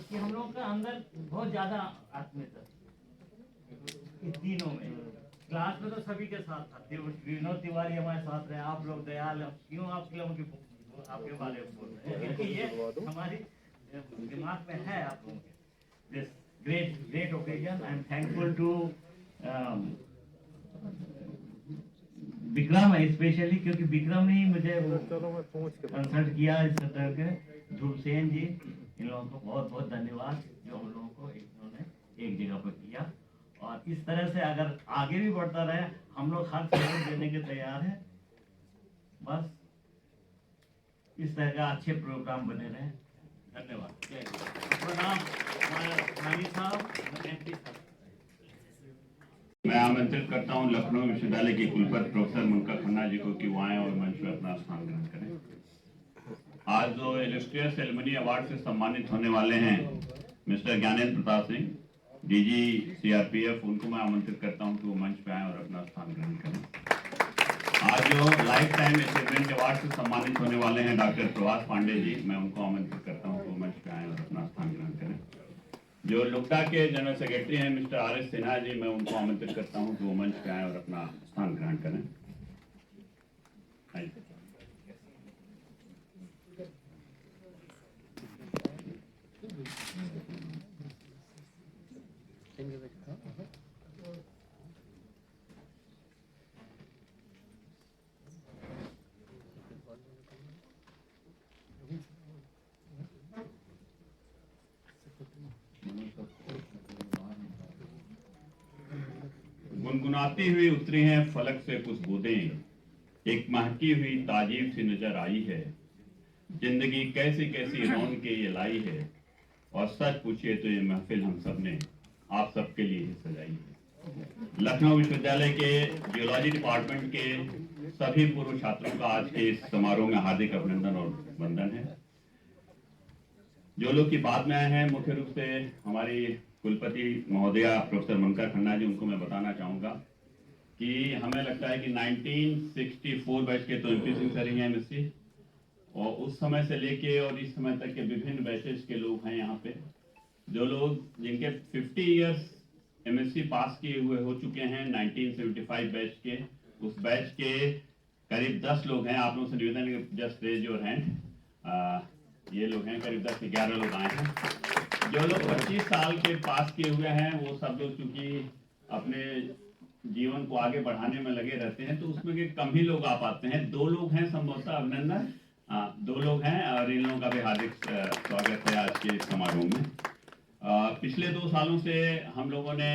कि हम लोग का अंदर बहुत ज्यादा आत्मीयता इन तीनों में। क्लास में तो सभी के साथ था, विनोद तिवारी हमारे साथ रहे, आप लोग दयाल, क्यों आप लोगों की आपके बारे में बोल रहे हैं, क्योंकि ये हमारी दिमाग में है आप लोगों के। This great occasion, I am thankful to Vikram specially, क्योंकि विक्रम ने ही मुझे कंसल्ट किया इस तरह के। ध्रुव सेन जी, इन लोगों को बहुत बहुत धन्यवाद जो हम लोगों को इन्होंने एक जगह पर किया। और इस तरह से अगर आगे भी बढ़ता रहे, हम लोग हर सहयोग देने के तैयार हैं। बस इस तरह का अच्छे प्रोग्राम बने रहे। धन्यवाद। प्रणाम हमारे साहब, एमपी साहब। मैं आमंत्रित करता हूं लखनऊ विश्वविद्यालय के कुलपति प्रोफेसर मुनका खन्ना जी को कि वो आए और मंच पर अपना स्थान ग्रहण करें। आज जो इलस्ट्रियस सेरेमनी अवार्ड से सम्मानित होने वाले हैं mister Gyanendra Pratap Singh, DG CRPF, उनको मैं आमंत्रित करता हूं कि वो मंच पे आए और अपना स्थान ग्रहण करें। आज जो लाइफ टाइम अचीवमेंट अवार्ड से सम्मानित होने वाले हैं डॉक्टर प्रभास पांडे जी, मैं उनको आमंत्रित करता हूं कि वो मंच पे आए और अपना स्थान ग्रहण करें। जो लुक्टा के जनरल सेक्रेटरी हैं मिस्टर आर.एस. सिन्हा जी, मैं उनको आमंत्रित करता हूं कि वो मंच पे आए और अपना स्थान ग्रहण करें। गुनगुनाती हुई उतरी हैं फलक से कुछ बूंदें, एक महकी हुई ताजीब सी नजर आई है। जिंदगी कैसी कैसी रौनक के ये लाई है, और सच पूछिए तो ये महफिल हम सब ने आप सबके लिए ही सजाई है। लखनऊ विश्वविद्यालय के जियोलॉजी डिपार्टमेंट के सभी पूर्व छात्रों का आज के इस समारोह में हार्दिक अभिनंदन और वंदन है। जो लोग की बाद में आए हैं, मुख्य रूप से हमारी कुलपति महोदया प्रोफेसर मनका खन्ना जी, उनको मैं बताना चाहूंगा कि हमें लगता है कि 1964 बैच के तो एमपी सिंह सर ही हैं एमएससी, और उस समय से लेके और इस समय तक के विभिन्न बैचेस के लोग हैं यहाँ पे, जो लोग जिनके 50 इयर्स एमएससी पास किए हुए हो चुके हैं 1975 बैच के, उस बैच के करीब 10 लोग हैं। आप लोगों से निवेदन है जस्ट रेज योर हैंड। ये लोग हैं, करीब 10 से 11 लोग आए हैं। जो लोग 25 साल के पास किए हुए हैं वो सब लोग चूंकि अपने जीवन को आगे बढ़ाने में लगे रहते हैं, तो उसमें के कम ही लोग आ पाते हैं। 2 लोग हैं संभवतः, अभिनंदन। 2 लोग हैं और इन लोगों का भी हार्दिक स्वागत है आज के समारोह में। पिछले 2 सालों से हम लोगों ने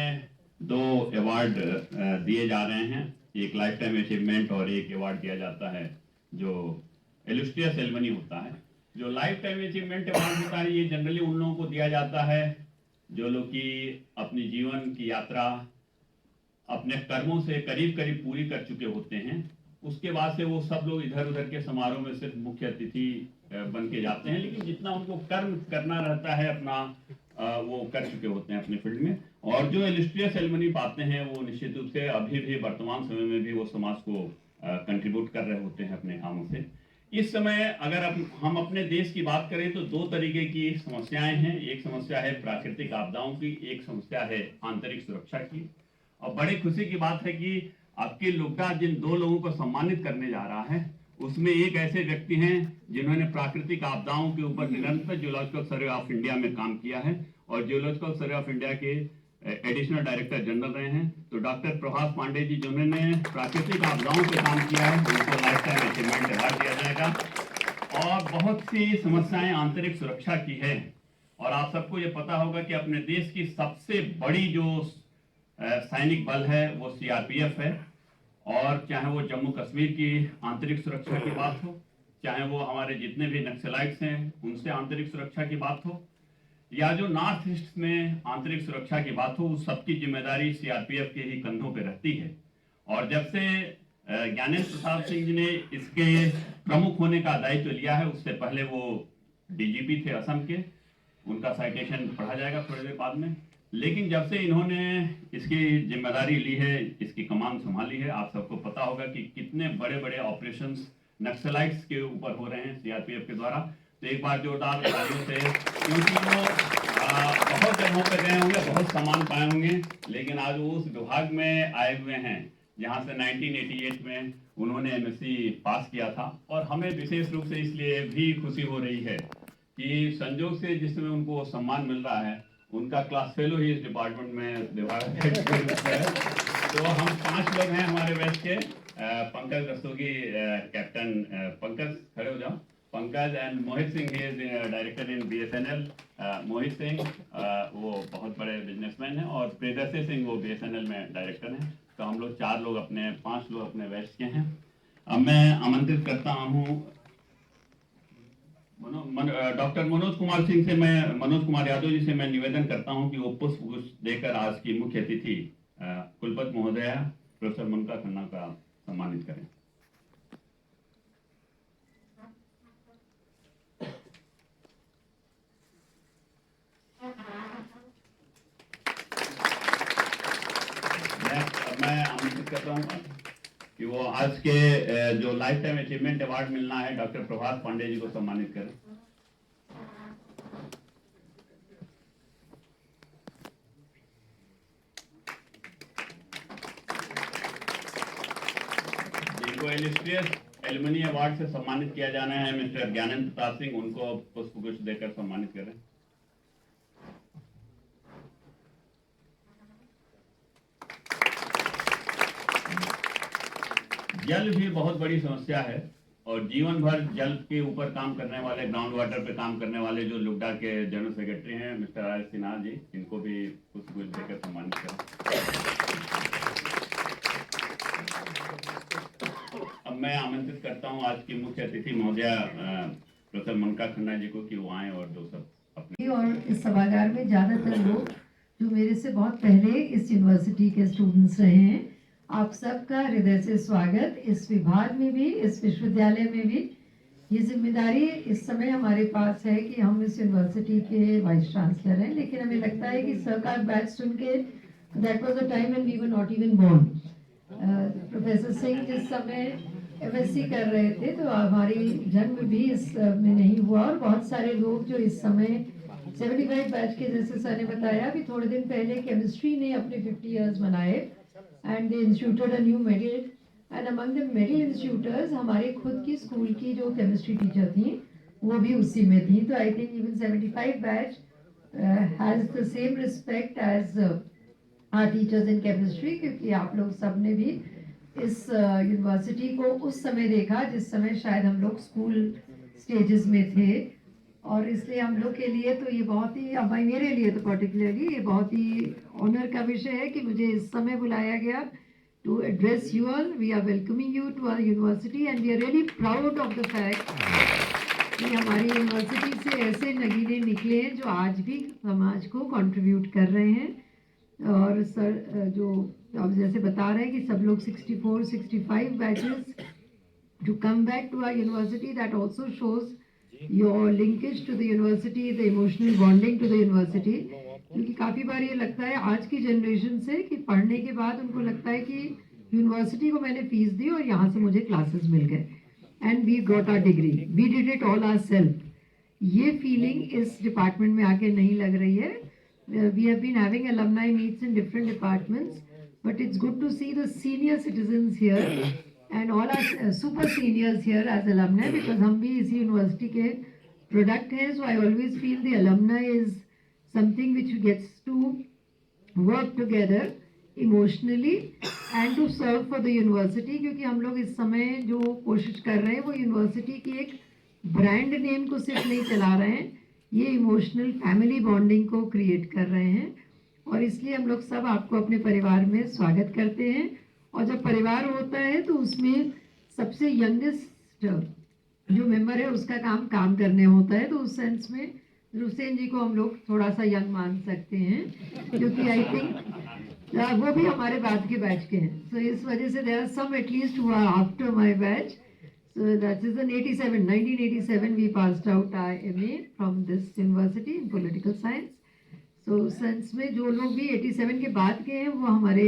2 अवार्ड दिए जा रहे हैं, एक लाइफ टाइम अचीवमेंट और एक अवार्ड दिया जाता है जो इलस्ट्रियस एलुमनी होता है। जो लाइफ टाइम अचीवमेंट अवार्ड होता है, ये जनरली उन लोगों को दिया जाता है जो लोग की अपनी जीवन की यात्रा अपने कर्मों से करीब करीब पूरी कर चुके होते हैं। उसके बाद से वो सब लोग इधर उधर के समारोह में सिर्फ मुख्य अतिथि बन के जाते हैं, लेकिन जितना उनको कर्म करना रहता है अपना वो कर चुके होते हैं अपने फील्ड में। और जो इलस्ट्रियस एलुमनी पाते हैं वो निश्चित रूप से अभी भी वर्तमान समय में भी वो समाज को कंट्रीब्यूट कर रहे होते हैं अपने कामों से। इस समय अगर हम अपने देश की बात करें तो 2 तरीके की समस्याएं हैं। एक समस्या है प्राकृतिक आपदाओं की, एक समस्या है आंतरिक सुरक्षा की। और बड़ी खुशी की बात है कि आपके लुगडा जिन 2 लोगों को सम्मानित करने जा रहा है, उसमें एक ऐसे व्यक्ति हैं जिन्होंने प्राकृतिक आपदाओं के ऊपर निरंतर जियोलॉजिकल सर्वे ऑफ इंडिया में काम किया है और जियोलॉजिकल सर्वे ऑफ इंडिया के एडिशनल डायरेक्टर जनरल रहे हैं। तो डॉक्टर प्रभास पांडे जी जिन्होंने प्राकृतिक आपदाओं पे काम किया है, उनको लाइफ टाइम अचीवमेंट अवार्ड दिया जाएगा। और बहुत सी समस्याएं आंतरिक सुरक्षा की है, और आप सबको ये पता होगा कि अपने देश की सबसे बड़ी जो सैनिक बल है वो सीआरपीएफ है। और चाहे वो जम्मू कश्मीर की आंतरिक सुरक्षा की बात हो, चाहे वो हमारे जितने भी नक्सलाइट्स हैं उनसे आंतरिक सुरक्षा की बात हो, या जो नॉर्थ ईस्ट में आंतरिक सुरक्षा की बात हो, उस सबकी जिम्मेदारी सीआरपीएफ के ही कंधों पे रहती है। और जब से ज्ञानेंद्र प्रसाद सिंह जी ने इसके प्रमुख होने का दायित्व लिया है, उससे पहले वो डीजीपी थे असम के, उनका साइटेशन पढ़ा जाएगा थोड़ी देर बाद में। लेकिन जब से इन्होंने इसकी जिम्मेदारी ली है, इसकी कमान संभाली है, आप सबको पता होगा कि कितने बड़े बड़े ऑपरेशंस नक्सलाइट्स के ऊपर हो रहे हैं सीआरपीएफ के द्वारा। तो एक बार जोरदार तालियों से, क्योंकि वो बहुत जगहों पर गए होंगे, बहुत सम्मान पाए होंगे, लेकिन आज वो उस विभाग में आए हुए हैं जहाँ से 1988 में उन्होंने एमएससी पास किया था। और हमें विशेष रूप से इसलिए भी खुशी हो रही है कि संजोग से जिस समय उनको सम्मान मिल रहा है, उनका क्लास फेलो ही इस डिपार्टमेंट में विभाग है। तो हम 5 लोग हैं हमारे बैच के। पंकज रस्तोगी कैप्टन, पंकज खड़े हो जाओ। Pankaj and Mohit Singh is director in BSNL. Mohit Singh वो बहुत बड़े बिजनेसमैन हैं, और प्रियदर्शी सिंह वो बीएसएनएल में डायरेक्टर हैं। तो हम लोग 5 लोग अपने बैच के हैं। अब मैं आमंत्रित करता हूँ डॉक्टर मनोज कुमार यादव जी से मैं निवेदन करता हूं कि वो पुष्प देकर आज की मुख्य अतिथि कुलपति महोदया प्रोफेसर मनका खन्ना का सम्मानित करें। मैं आमंत्रित कर रहा हूँ कि वो आज के जो लाइफ टाइम अचीवमेंट अवार्ड मिलना है डॉक्टर प्रभास पांडे जी को सम्मानित करें। जिनको इलस्ट्रियस एलुमनी अवार्ड से सम्मानित किया जाना है मिस्टर ज्ञानेंद्र प्रसाद सिंह, उनको पुष्पगुच्छ देकर सम्मानित करें। जल भी बहुत बड़ी समस्या है, और जीवन भर जल के ऊपर काम करने वाले, ग्राउंड वाटर पे काम करने वाले जो लुगडा के जनरल सेक्रेटरी हैं मिस्टर आर सिन्हा जी, इनको भी पुष्पगुच्छ देकर सम्मानित करें। अब मैं आमंत्रित करता हूं आज की मुख्य अतिथि महोदया प्रोफेसर मनका खन्ना जी को कि वो आए और दो सब अपने। और इस सभागार में ज़्यादातर लोग जो मेरे से बहुत पहले इस यूनिवर्सिटी के स्टूडेंट्स रहे हैं, आप सबका हृदय से स्वागत। इस विभाग में भी, इस विश्वविद्यालय में भी ये जिम्मेदारी इस समय हमारे पास है कि हम इस यूनिवर्सिटी के वाइस चांसलर हैं, लेकिन हमें लगता है कि सर का बैच सुन के that was a time when we were not even born. Professor Singh जिस समय एमएससी कर रहे थे तो हमारी जन्म भी इस में नहीं हुआ, और बहुत सारे लोग जो इस समय 75 बैच के, जैसे सर ने बताया अभी थोड़े दिन पहले, केमिस्ट्री ने अपने 50 इयर्स मनाए and they instituted a new medal, and among the medal instituters हमारे खुद की स्कूल की जो केमिस्ट्री टीचर थी वो भी उसी में थी। तो I think even 75 batch has the same respect as our teachers in chemistry, क्योंकि आप लोग सब ने भी इस यूनिवर्सिटी को उस समय देखा जिस समय शायद हम लोग स्कूल स्टेजेस में थे, और इसलिए हम लोग के लिए तो ये बहुत ही, अब मेरे लिए तो पर्टिकुलरली ये बहुत ही ऑनर का विषय है कि मुझे इस समय बुलाया गया to address you all. We are welcoming you to our university and we are really proud of the fact कि हमारी यूनिवर्सिटी से ऐसे नगीने निकले हैं जो आज भी समाज को कंट्रीब्यूट कर रहे हैं। और सर जो अब जैसे बता रहे हैं कि सब लोग 64-65 batches to come back to our university, that also shows your linkage to the university, the emotional bonding to the university. क्योंकि काफ़ी बार ये लगता है आज की जनरेशन से कि पढ़ने के बाद उनको लगता है कि यूनिवर्सिटी को मैंने फीस दी और यहाँ से मुझे क्लासेस मिल गए and we got our degree, we did it all our self. ये फीलिंग इस डिपार्टमेंट में आके नहीं लग रही है। We have been having alumni meets in different departments, but it's good to see the senior citizens here and all our super seniors here as alumni, because हम भी इसी यूनिवर्सिटी के प्रोडक्ट हैं। So I always feel the alumni is something which gets to work together emotionally and to serve for the university, क्योंकि हम लोग इस समय जो कोशिश कर रहे हैं वो यूनिवर्सिटी की एक ब्रांड नेम को सिर्फ नहीं चला रहे हैं, ये इमोशनल फैमिली बॉन्डिंग को क्रिएट कर रहे हैं। और इसलिए हम लोग सब आपको अपने परिवार में स्वागत करते हैं। और जब परिवार होता है तो उसमें सबसे यंगेस्ट जो मेंबर है उसका काम करने होता है, तो उस सेंस में हुसैन जी को हम लोग थोड़ा सा यंग मान सकते हैं, क्योंकि आई थिंक वो भी हमारे बाद के बैच के हैं। तो इस वजह से there are some at least who are after my batch. So that is in 1987 we passed out our MA from this university in political science. So sense में जो लोग भी 87 के बाद के हैं वो हमारे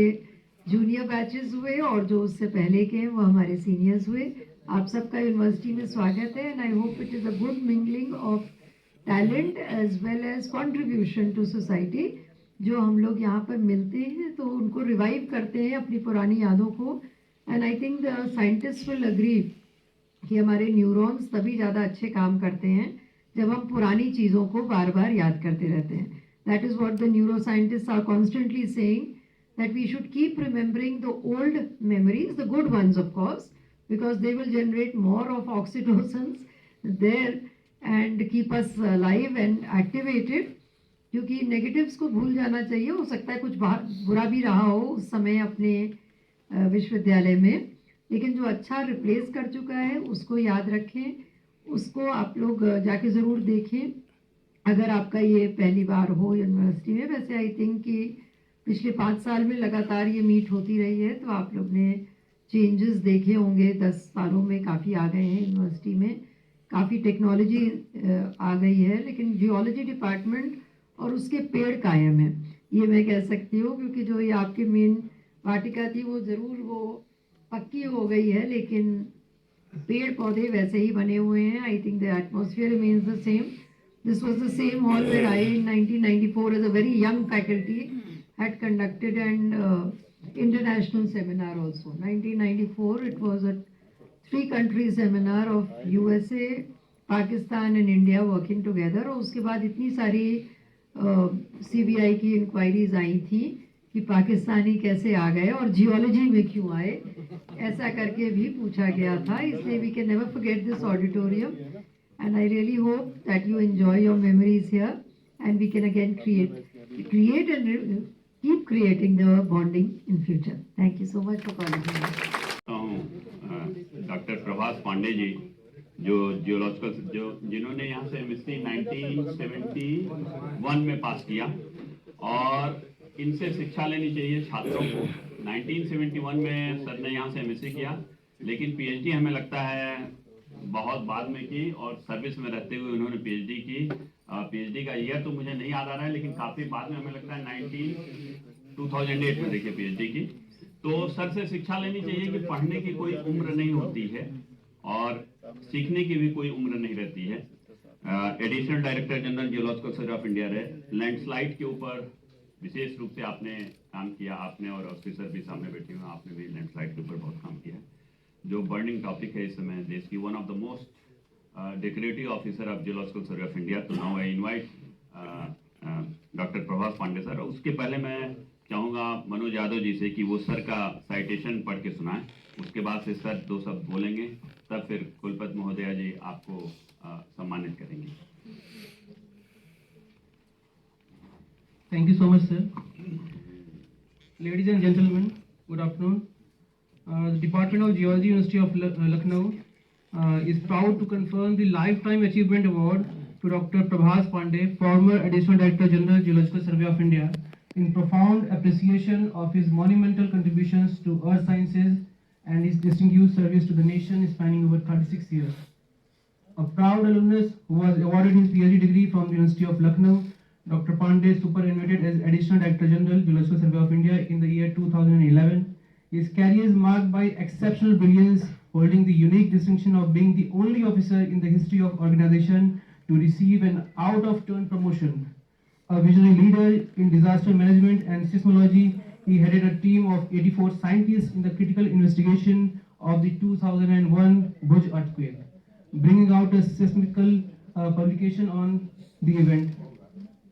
जूनियर बैचेस हुए, और जो उससे पहले के हैं वो हमारे सीनियर्स हुए। आप सबका यूनिवर्सिटी में स्वागत है and I hope it is a good mingling of talent as well as contribution to society. जो हम लोग यहाँ पर मिलते हैं तो उनको रिवाइव करते हैं अपनी पुरानी यादों को, and I think the scientist will agree कि हमारे न्यूरॉन्स तभी ज़्यादा अच्छे काम करते हैं जब हम पुरानी चीज़ों को बार बार याद करते रहते हैं। That is what the neuro scientist are constantly saying, that we should keep remembering the old memories, the good ones of course, because they will generate more of oxytocins there and keep us live and activated. क्योंकि negatives को भूल जाना चाहिए। हो सकता है कुछ बुरा भी रहा हो उस समय अपने विश्वविद्यालय में, लेकिन जो अच्छा रिप्लेस कर चुका है उसको याद रखें, उसको आप लोग जाके ज़रूर देखें अगर आपका ये पहली बार हो यूनिवर्सिटी में। वैसे आई थिंक कि पिछले 5 साल में लगातार ये मीट होती रही है, तो आप लोग ने चेंजेस देखे होंगे। 10 सालों में काफ़ी आ गए हैं यूनिवर्सिटी में, काफ़ी टेक्नोलॉजी आ गई है, लेकिन जियोलॉजी डिपार्टमेंट और उसके पेड़ कायम है, ये मैं कह सकती हूँ। क्योंकि जो ये आपकी मेन वाटिका थी वो ज़रूर वो पक्की हो गई है, लेकिन पेड़ पौधे वैसे ही बने हुए हैं। I think the atmosphere remains the same. This was the same hall where I in 1994 as a very young faculty had conducted an international seminar also. 1994 it was a 3-country seminar of USA, Pakistan and India working together. और उसके बाद इतनी सारी CBI की inquiries आई थी कि पाकिस्तानी कैसे आ गए और जियोलॉजी में क्यों आए, ऐसा करके भी पूछा गया था। इसलिए we can never forget this auditorium and I really hope that you enjoy your memories here and we can again create and keep creating the bonding in future. Thank you so much for calling me. Doctor Prabhas Pandey ji, जो geological जिन्होंने यहाँ से MSc 1971 में पास किया, और इनसे शिक्षा लेनी चाहिए छात्रों को। 1971 में सर ने यहाँ से एमएससी किया, लेकिन पीएचडी हमें लगता है बहुत बाद में की, और सर्विस में रहते हुए उन्होंने पीएचडी की। पीएचडी का ईयर तो मुझे नहीं याद आ रहा है, लेकिन काफ़ी बाद में, हमें लगता है 2008 में देखिए पीएचडी की। तो सर से शिक्षा लेनी चाहिए कि पढ़ने की कोई उम्र नहीं होती है और सीखने की भी कोई उम्र नहीं रहती है। Additional director general geological survey of India रहे। लैंडस्लाइड के ऊपर विशेष रूप से आपने काम किया, आपने और ऑफिसर भी सामने बैठे हुए, आपने भी लैंडस्लाइड के ऊपर बहुत काम किया, जो बर्निंग टॉपिक है इस समय देश की। One of the most decorative officer of geological survey of India. तो now I invite doctor Prabhas Pandey sir. उसके पहले मैं चाहूँगा मनोज यादव जी से कि वो सर का साइटेशन पढ़ के सुनाएं, उसके बाद से सर 2 शब्द बोलेंगे, तब फिर कुलपति महोदया जी आपको सम्मानित करेंगे। Thank you so much, sir. Ladies and gentlemen, good afternoon. The Department of Geology, University of Lucknow is proud to confer the Lifetime Achievement Award to Dr. Prabhas Pandey, former Additional Director General, Geological Survey of India, in profound appreciation of his monumental contributions to earth sciences and his distinguished service to the nation spanning over 36 years. A proud alumnus who was awarded his PhD degree from the University of Lucknow, Dr. Pandey superannuated as Additional Director General, Geological Survey of India in the year 2011. His career is marked by exceptional brilliance, holding the unique distinction of being the only officer in the history of organization to receive an out-of-turn promotion. A visionary leader in disaster management and seismology, he headed a team of 84 scientists in the critical investigation of the 2001 Bhuj earthquake, bringing out a seismical publication on the event.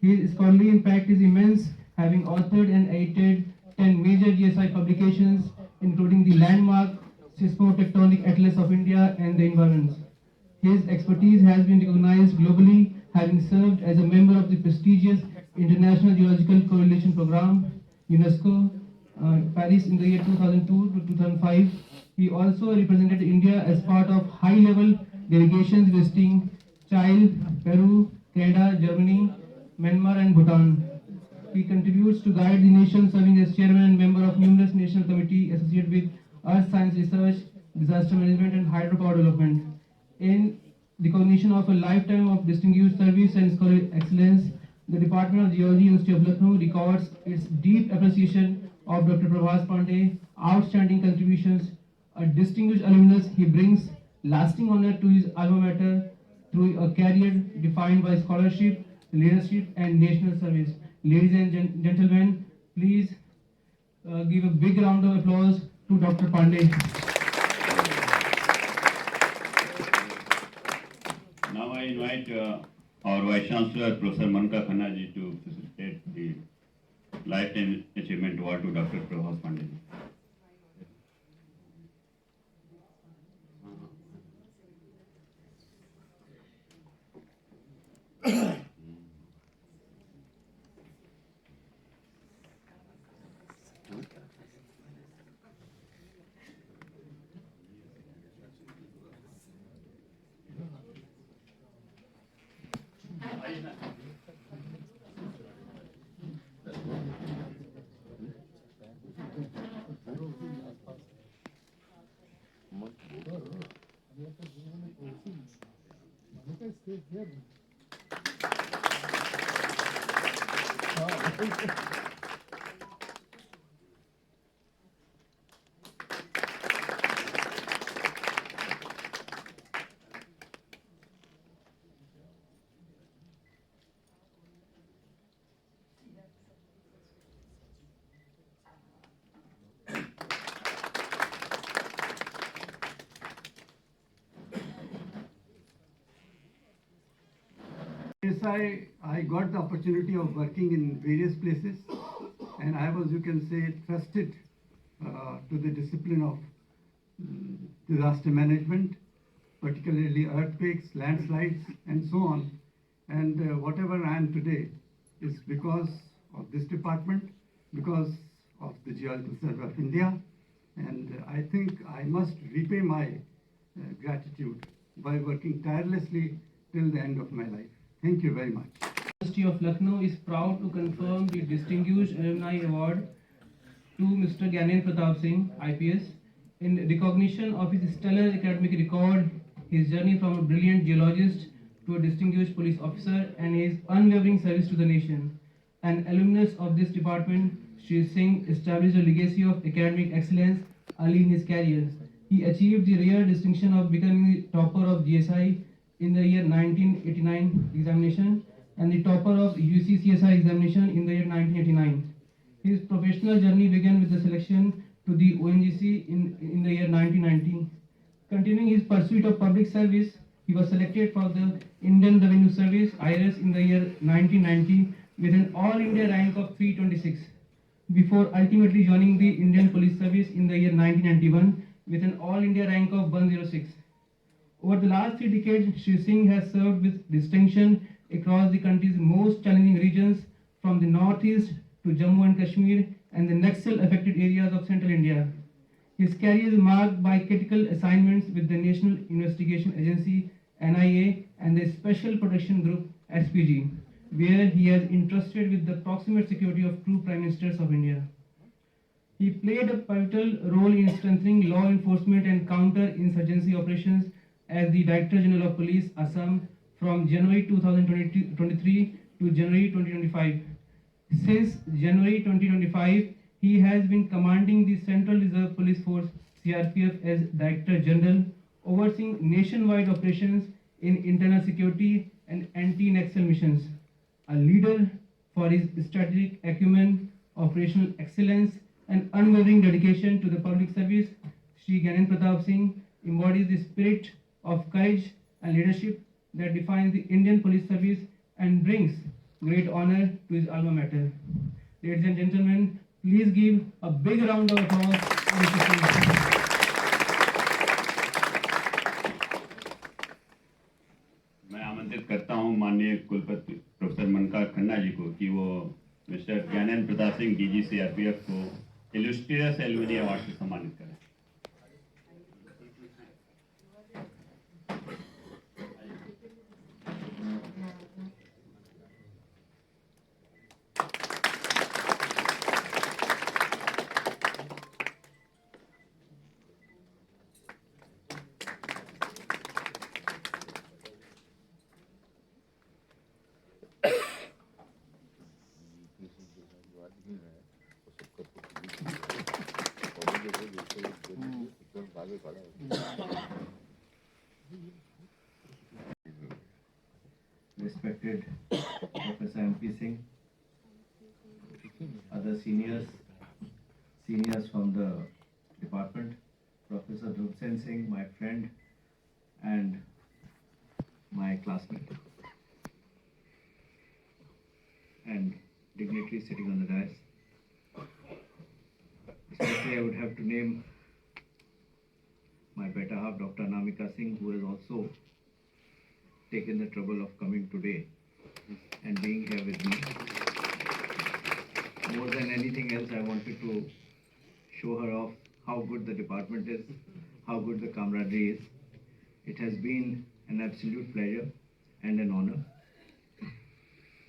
His scholarly impact is immense, having authored and edited 10 major GSI publications, including the landmark Seismotectonic Atlas of India and the Environments. His expertise has been recognized globally, having served as a member of the prestigious International Geological Correlation Program, UNESCO, Paris in the year 2002 to 2005. He also represented India as part of high-level delegations visiting Chile, Peru, Canada, Germany, Myanmar and Bhutan. He contributes to guide the nation, serving as chairman and member of numerous national committees associated with earth science research, disaster management and hydropower development. In recognition of a lifetime of distinguished service and scholarly excellence, the Department of Geology, University of Lucknow records its deep appreciation of Dr. Prabhas Pandey, outstanding contributions, a distinguished alumnus. He brings lasting honor to his alma mater through a career defined by scholarship, leadership and national service. Ladies and gentlemen, please give a big round of applause to Dr. Pandey. Now I invite our Vice Chancellor, Professor Manka Khanna ji, to facilitate the Lifetime Achievement Award to Dr. Prabhas Pandey. Yes, I got the opportunity of working in various places, and I was, you can say, trusted to the discipline of disaster management, particularly earthquakes, landslides, and so on. And whatever I am today is because of this department, because of the Geological Survey of India, and I think I must repay my gratitude by working tirelessly till the end of my life. Thank you very much. University of Lucknow is proud to confirm the Distinguished Alumni Award to Mr. Gyanen Pratap Singh, IPS, in recognition of his stellar academic record, his journey from a brilliant geologist to a distinguished police officer, and his unwavering service to the nation. An alumnus of this department, Shri Singh established a legacy of academic excellence early in his career. He achieved the rare distinction of becoming the topper of GSI in the year 1989 examination and the topper of UCCSI examination in the year 1989. His professional journey began with the selection to the ONGC in the year 1990. Continuing his pursuit of public service, he was selected for the Indian Revenue Service (IRS) in the year 1990 with an All India rank of 326, before ultimately joining the Indian Police Service in the year 1991 with an All India rank of 106. Over the last 3 decades, Shri Singh has served with distinction across the country's most challenging regions, from the northeast to Jammu and Kashmir and the Naxal-affected areas of central India. His career is marked by critical assignments with the National Investigation Agency (NIA) and the Special Protection Group (SPG), where he has entrusted with the proximate security of 2 Prime Ministers of India. He played a pivotal role in strengthening law enforcement and counter-insurgency operations as the Director General of Police, Assam, from January 2023 to January 2025. Since January 2025, he has been commanding the Central Reserve Police Force (CRPF) as Director General, overseeing nationwide operations in internal security and anti-Naxal missions. A leader for his strategic acumen, operational excellence, and unwavering dedication to the public service, Shri Gyanen Pratap Singh embodies the spirit of courage and leadership that defines the Indian Police Service and brings great honor to his alma mater. Ladies and gentlemen, please give a big round of applause to Mr. Singh. मैं आमंत्रित करता हूं माननीय कुलपति professor मनका खन्ना जी को कि वो मिस्टर ज्ञानेन प्रताप सिंह डीजी सीआरपीएफ को इलस्ट्रियस एलुमनी अवार्ड से सम्मानित करें। Respected Professor MP Singh, other seniors from the department, Professor Dhruv Sen Singh, my friend and my classmate, and dignitaries sitting on the dais. Especially I would have to name my better half, Dr. Anamika Singh, who has also taken the trouble of coming today and being here with me. More than anything else, I wanted to show her off how good the department is, how good the camaraderie is. It has been an absolute pleasure and an honor.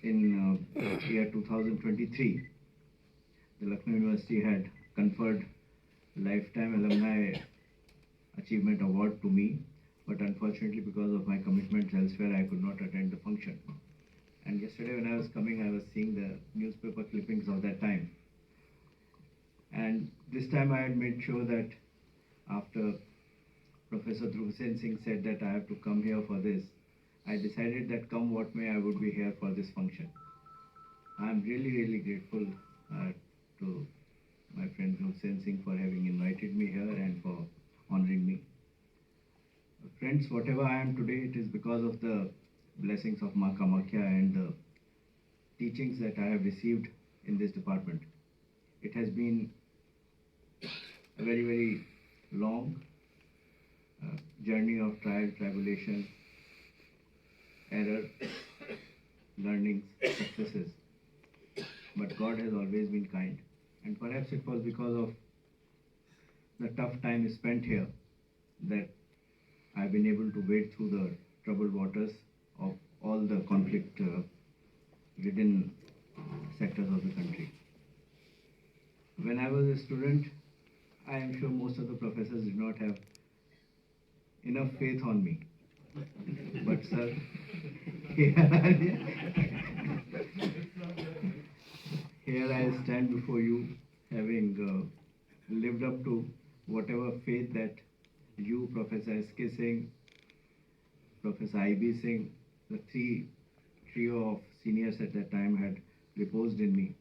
In year 2023, the Lucknow University had conferred Lifetime Alumni Achievement Award to me, but unfortunately because of my commitments elsewhere, I could not attend the function. And yesterday when I was coming, I was seeing the newspaper clippings of that time. And this time I had made sure that after Professor Dhruv Sen Singh said that I have to come here for this, I decided that come what may, I would be here for this function. I am really, really grateful to my friend Dhruv Sen Singh for having invited me here and for honoring me. Friends, whatever I am today, it is because of the blessings of Ma Kamakhya and the teachings that I have received in this department. It has been a very, very long journey of trial, tribulation, error, learnings, successes. But God has always been kind. And perhaps it was because of the tough time spent here that I've been able to wade through the troubled waters of all the conflict ridden sectors of the country. When I was a student, I am sure most of the professors did not have enough faith on me. But sir, here I stand before you, having lived up to whatever faith that you, Professor S.K. Singh, Professor I.B. Singh, the trio of seniors at that time had reposed in me.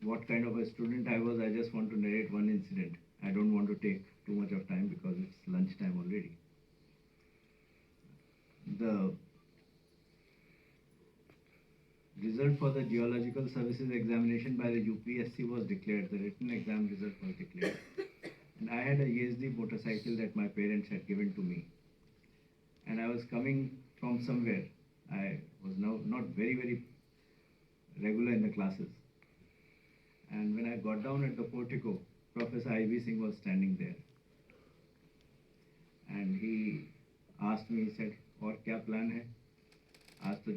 What kind of a student I was, I just want to narrate one incident. I don't want to take too much of time because it's lunchtime already. The result for the Geological Services examination by the UPSC was declared. The written exam result was declared. And I had a ESD motorcycle that my parents had given to me. And I was coming from somewhere. I was now not very regular in the classes. And when I got down at the portico, Professor I.B. Singh was standing there. And he asked me, he said, और क्या plan है? आज तो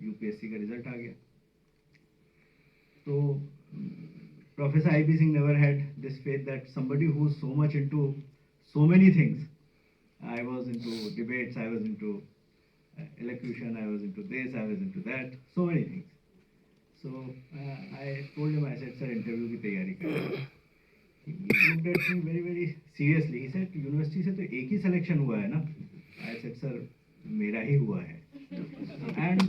UPSC का result आ गया. So Professor I.B. Singh never had this faith that somebody who's so much into so many things. I was into debates, I was into elocution, I was into this, I was into that, so many things. So I told him, I said, sir, interview की तैयारी करें. He looked at me very seriously. He said, university से तो एक ही selection हुआ है ना? I said, sir, मेरा ही हुआ है. And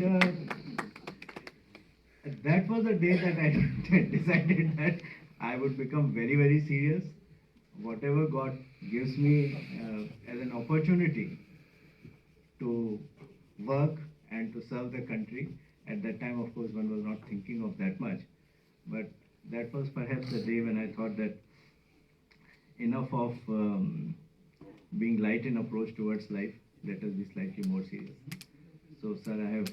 that was the day that I decided that I would become very serious. Whatever God gives me as an opportunity to work and to serve the country. At that time, of course, one was not thinking of that much. But that was perhaps the day when I thought that enough of being light in approach towards life, let us be slightly more serious. So, sir, I have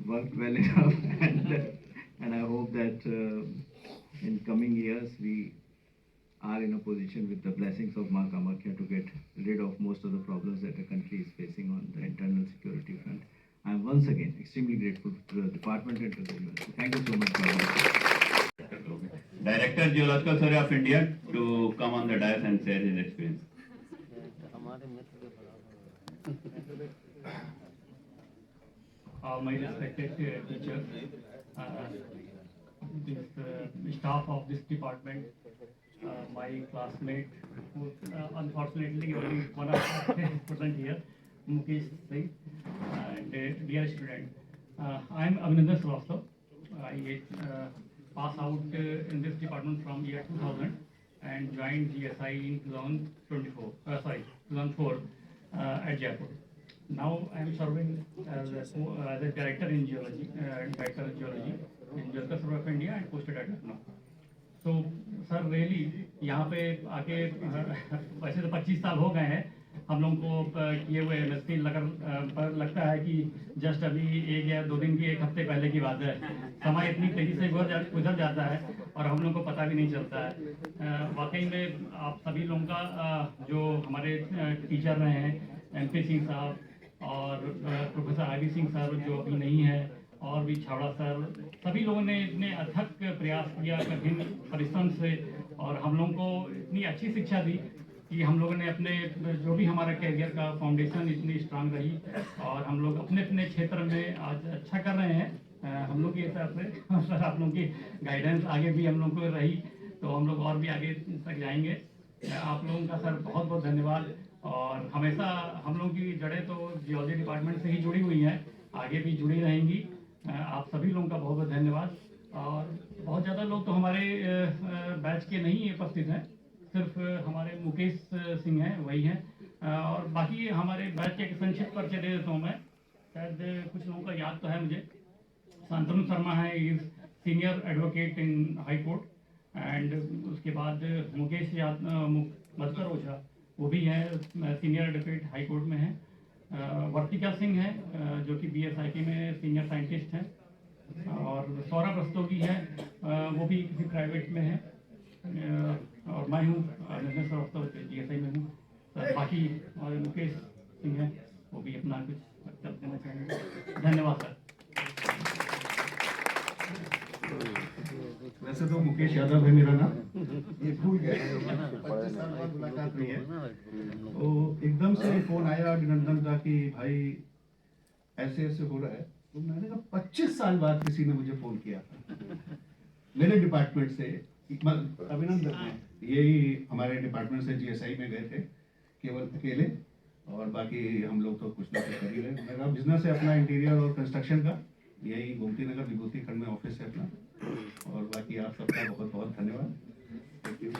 worked well enough and I hope that in coming years we are in a position with the blessings of Ma Kamakhya to get rid of most of the problems that the country is facing on the internal security front. I am once again extremely grateful to the department and to the university. Thank you so much for this. Director Geological Survey of India to come on the dais and share his experience. My respected teachers, this staff of this department, my classmate, who unfortunately only one of us is present here, Mukesh Singh, and dear student, I am Abhinandan Srivastava. I passed out in this department from year 2000 and joined GSI in 2004 at Jaipur. Now I am serving as a director in geology, in Geological Survey of India and posted at Lucknow. So sir, really यहाँ पे आके वैसे तो 25 साल हो गए हैं हम लोगों को किए हुए एमएससी लगता है कि जस्ट अभी एक या दो दिन की एक हफ्ते पहले की बात है. समय इतनी तेजी से गुजर जाता है और हम लोगों को पता भी नहीं चलता है. वाकई में आप सभी लोगों का जो हमारे टीचर रहे हैं MP सिंह साहब और प्रोफेसर I.B. सिंह सर जो अभी नहीं है और भी छावड़ा सर, सभी लोगों ने इतने अथक प्रयास किया कठिन परिश्रम से और हम लोगों को इतनी अच्छी शिक्षा दी कि हम लोगों ने अपने जो भी हमारा कैरियर का फाउंडेशन इतनी स्ट्रांग रही और हम लोग अपने अपने क्षेत्र में आज अच्छा कर रहे हैं. हम लोग के हिसाब से सर आप लोगों की गाइडेंस आगे भी हम लोग को रही तो हम लोग और भी आगे तक जाएंगे. आप लोगों का सर बहुत बहुत धन्यवाद. और हमेशा हम लोगों की जड़ें तो जियोलॉजी डिपार्टमेंट से ही जुड़ी हुई हैं, आगे भी जुड़ी रहेंगी. आप सभी लोगों का बहुत बहुत धन्यवाद. और बहुत ज़्यादा लोग तो हमारे बैच के नहीं उपस्थित हैं, सिर्फ हमारे मुकेश सिंह हैं, वही हैं. और बाकी हमारे बैच के संक्षिप्त परिचय दे देता हूँ मैं, शायद कुछ लोगों का याद तो है मुझे. शांतनु शर्मा है, is senior advocate in high court. And उसके बाद मुकेश मधुकर ओझा वो भी है सीनियर एडवोकेट हाई कोर्ट में है. वर्तिका सिंह है जो कि BSIP में सीनियर साइंटिस्ट हैं. और सौरभ रस्तोगी है, वो भी किसी प्राइवेट में है, और मैं हूँ बिजनेस ऑफिसर GSI में हूँ। बाकी और मुकेश सिंह है, वो भी अपना कुछ वक्तव्य देना चाहेंगे। धन्यवाद सर। वैसे तो मुकेश यादव है मेरा नाम, ये भूल गए, 25 साल बाद मुलाकात हुई है। तो एकदम से फोन आया अभिनंदन का कि भाई ऐसे ऐसे हो रहा है, तो मैंने कहा 25 साल बाद किसी ने मुझे फोन किया मेरे डिपार्टमेंट से। अभिनंदन ने यही हमारे डिपार्टमेंट से GSI में गए थे केवल अकेले, और बाकी हम लोग तो कुछ ना कुछ कर ही रहे। मेरा बिजनेस है अपना इंटीरियर और कंस्ट्रक्शन का, यही गोमती नगर विभूति खंड में ऑफिस है अपना। और बाकी आप सबका बहुत बहुत धन्यवाद। Thank you.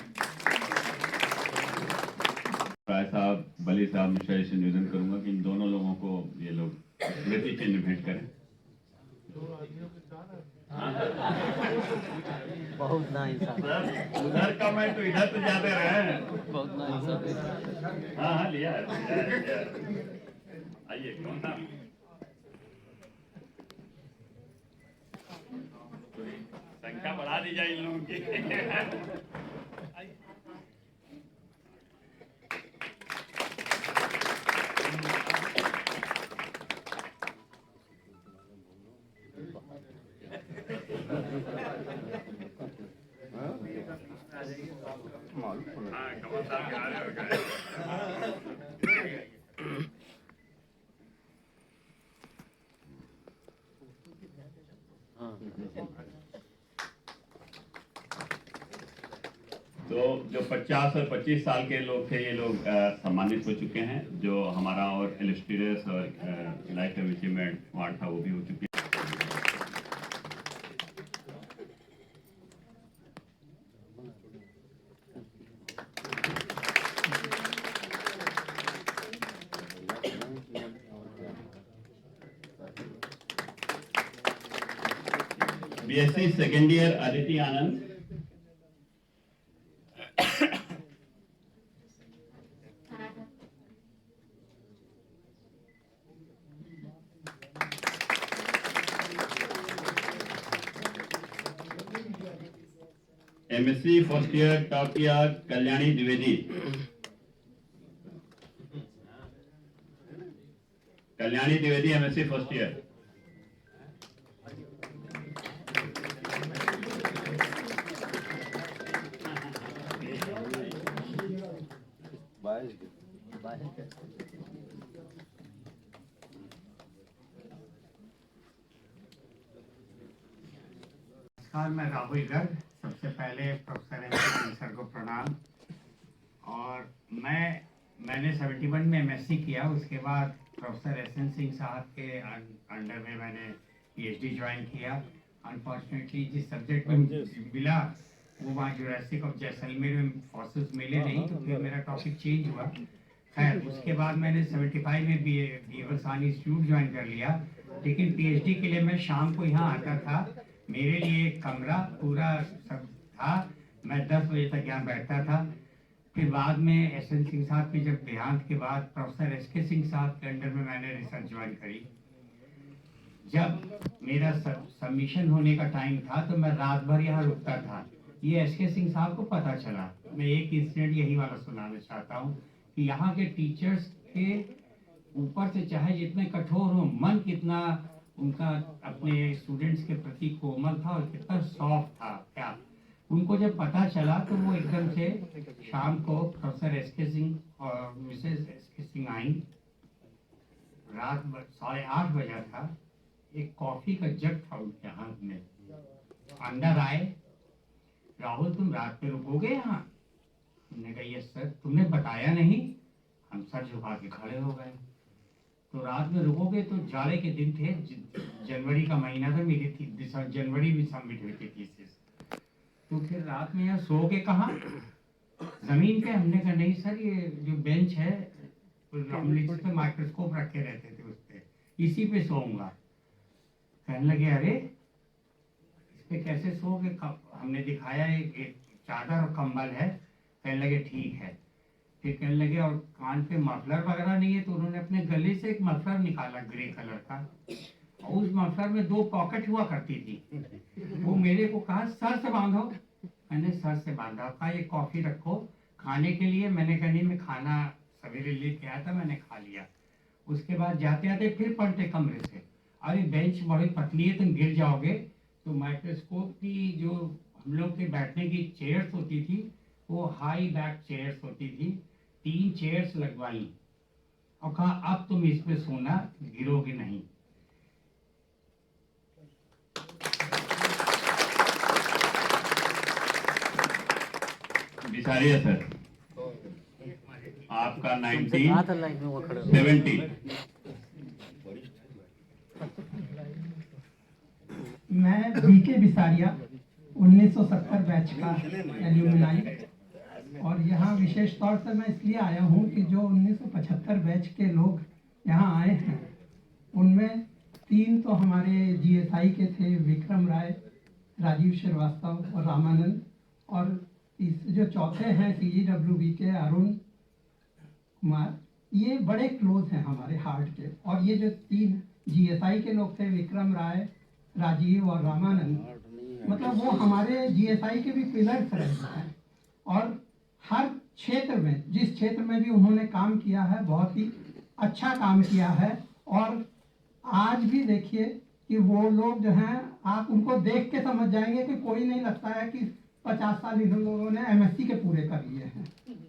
राय साहब, बली साहब, मिश्रा से निवेदन करूंगा कि इन दोनों लोगों को ये लोग स्मृति चिन्ह भेंट करें। बहुत नाइंसाफ। उधर का मैं तो इधर तो जाते रहे। बहुत नाइंसाफ। हाँ हाँ लिया है। आइए कौन सा संख्या बढ़ा दी जाए इन लोगों की। तो जो 50 और 25 साल के लोग थे, ये लोग सम्मानित हो चुके हैं। जो हमारा और इलस्ट्रेटर्स और लाइफ अचीवमेंट अवार्ड था वो भी हो चुके हैं। BSc सेकेंड ईयर अदिति आनंद। MSc first year top year Kalyani Dwivedi. Kalyani Dwivedi MSc first year. नमस्कार, मैं राहुल गर्ग। सबसे पहले प्रोफेसर MP सर को प्रणाम। और मैंने 71 में MSc किया, उसके बाद प्रोफेसर SN सिंह साहब के अंडर में मैंने PhD ज्वाइन किया। अनफॉर्चुनेटली जिस सब्जेक्ट में मिला वो वहाँ जुरासिक ऑफ जैसलमेर में फॉसिल्स मिले नहीं, तो फिर मेरा टॉपिक चेंज हुआ। खैर उसके बाद मैंने 75 में बीवरसानी इंस्टीट्यूट ज्वाइन कर लिया, लेकिन PhD के लिए मैं शाम को यहाँ आता था। मेरे लिए एक कमरा पूरा सब था, मैं 10 बजे तक यहाँ बैठता था। फिर बाद में SN सिंह साहब के जब देहांत के बाद प्रोफेसर SK सिंह साहब के अंडर में मैंने रिसर्च ज्वाइन करी। जब मेरा सबमिशन होने का टाइम था तो मैं रात भर यहाँ रुकता था। ये SK सिंह साहब को पता चला। मैं एक इंसिडेंट यही वाला सुनाना चाहता हूँ कि यहाँ के टीचर्स के ऊपर से चाहे जितने कठोर हो, मन कितना उनका अपने स्टूडेंट्स के प्रति कोमल था और कितना सॉफ्ट था। क्या उनको जब पता चला तो वो एकदम से शाम को प्रोफेसर SK सिंह और मिसेस SK सिंह आई। रात 8:30 बजा था। एक कॉफी का जग था उनके हाथ में। अंदर आए, राहुल तुम रात में रुकोगे यहाँ? हमने कहा यस सर। तुमने बताया नहीं? हम सर झुका के खड़े हो गए। तो रात में रुकोगे तो जाड़े के दिन थे, जनवरी का महीना था, मेरी जनवरी में सबमिट हुई थी थीसिस। तो फिर रात में यहाँ सोओगे कहाँ? जमीन पे? हमने कहा नहीं सर, ये जो बेंच है हम इस पे माइक्रोस्कोप रखे रहते थे उस पे, इसी पे सोऊंगा। कहने लगे अरे इस पे कैसे सोओगे? हमने दिखाया एक चादर और कंबल है। कहने लगे ठीक है। फिर कहने लगे और कान पे मफलर वगैरह नहीं है? तो उन्होंने अपने गले से एक मफलर निकाला ग्रे कलर का उस मफलर में 2 पॉकेट हुआ करती थी। वो मेरे को कहा सर से बांधो, मैंने सर से बांधा। कहा ये कॉफी रखो खाने के लिए। मैंने कहा नहीं, मैं खाना सवेरे लेके आया था, मैंने खा लिया। उसके बाद जाते आते फिर पलटे कमरे से, अरे बेंच बड़ी पतली है, तुम गिर जाओगे। तो माइक्रोस्कोप की जो हम लोग के बैठने की चेयर्स होती थी, वो हाई बैक चेयर्स होती थी, 3 चेयर्स लगवाई और कहा अब तुम इस पे सोना, गिरोगे नहीं। बिसारिया सर, आपका आधा लाइन में वो खड़े 1970। मैं बीके बिसारिया 1970 बैच का एल्यूमिनाई, और यहाँ विशेष तौर से मैं इसलिए आया हूँ कि जो 1975 बैच के लोग यहाँ आए हैं उनमें 3 तो हमारे जीएसआई के थे, विक्रम राय, राजीव श्रीवास्तव और रामानंद, और जो चौथे हैं सीजीडब्ल्यूबी के अरुण कुमार, ये बड़े क्लोज हैं हमारे हार्ट के। और ये जो 3 जीएसआई के लोग थे, विक्रम राय, राजीव और रामानंद, मतलब वो हमारे जीएसआई के भी पिलर्स रहे हैं। और हर क्षेत्र में, जिस क्षेत्र में भी उन्होंने काम किया है, बहुत ही अच्छा काम किया है। और आज भी देखिए कि वो लोग जो हैं, आप उनको देख के समझ जाएंगे कि कोई नहीं लगता है कि 50 साल इन लोगों ने एमएससी के पूरे कर लिए हैं।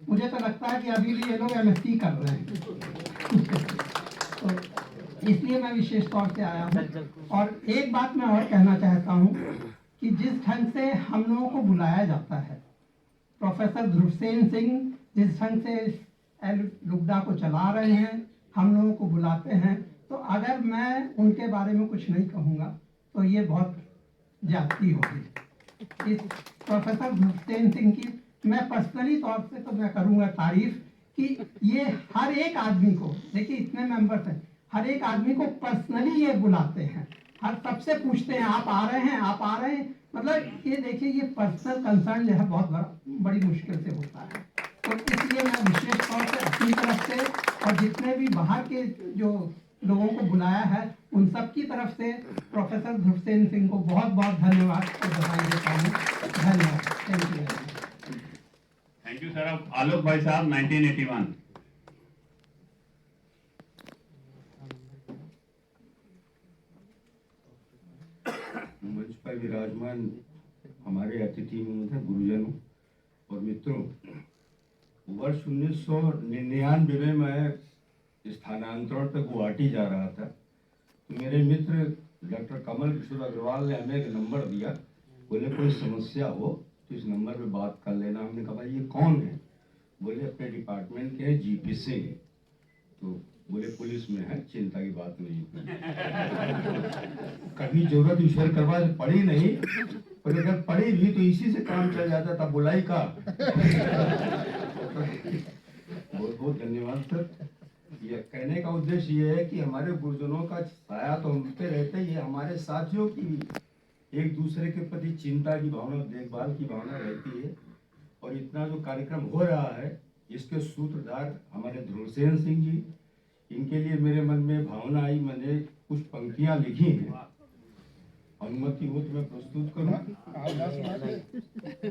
मुझे तो लगता है कि अभी भी ये लोग एमएससी कर रहे हैं। तो इसलिए मैं विशेष तौर से आया हूँ। और एक बात मैं और कहना चाहता हूँ कि जिस ढंग से हम लोगों को बुलाया जाता है, प्रोफेसर ध्रुवसेन सिंह जिस ढंग से लुगडा को चला रहे हैं, हम लोगों को बुलाते हैं, तो अगर मैं उनके बारे में कुछ नहीं कहूँगा तो ये बहुत ज्यादती होगी। इस प्रोफेसर ध्रुवसेन सिंह की मैं पर्सनली तौर से तो मैं करूँगा तारीफ कि ये हर एक आदमी को, देखिए इतने मेंबर्स हैं, हर एक आदमी को पर्सनली ये बुलाते हैं, हर सबसे पूछते हैं आप आ रहे हैं, आप आ रहे हैं। मतलब ये देखिए, ये पर्सनल कंसर्न जो है बहुत बड़ी मुश्किल से होता है। तो इसलिए मैं विशेष तौर से अपनी तरफ से और जितने भी बाहर के जो लोगों को बुलाया है उन सब की तरफ से प्रोफेसर ध्रुवसेन सिंह को बहुत बहुत धन्यवाद और बधाई देता हूँ। धन्यवाद। Thank you. Thank you sir. अब आलोक भाई साहब 1981। मंच पर विराजमान हमारे अतिथि महोदय, गुरुजनों और मित्रों, वर्ष 1999 में मैं स्थानांतरण पर गुवाहाटी जा रहा था, तो मेरे मित्र डॉक्टर कमल किशोर अग्रवाल ने हमें एक नंबर दिया, बोले कोई समस्या हो तो इस नंबर पे बात कर लेना। हमने कहा भाई ये कौन है? बोले अपने डिपार्टमेंट के हैं, जीपी सिंह। तो बोले पुलिस में है, चिंता की बात नहीं। कभी जरूरत ईश्वर करवा पड़ी नहीं, पर अगर पड़ी भी तो इसी से काम चल जाता था, बुलाई का। बहुत बहुत धन्यवाद सर। ये कहने का उद्देश्य ये है कि हमारे गुरुजनों का साया तो हम पे रहता ही है, हमारे साथियों की भी एक दूसरे के प्रति चिंता की भावना, देखभाल की भावना रहती है। और इतना जो कार्यक्रम हो रहा है, इसके सूत्रधार हमारे ध्रुवसेन सिंह जी, इनके लिए मेरे मन में भावना आई, मैंने कुछ पंक्तियां लिखी हैं, अनुमति हो तो मैं प्रस्तुत करूं।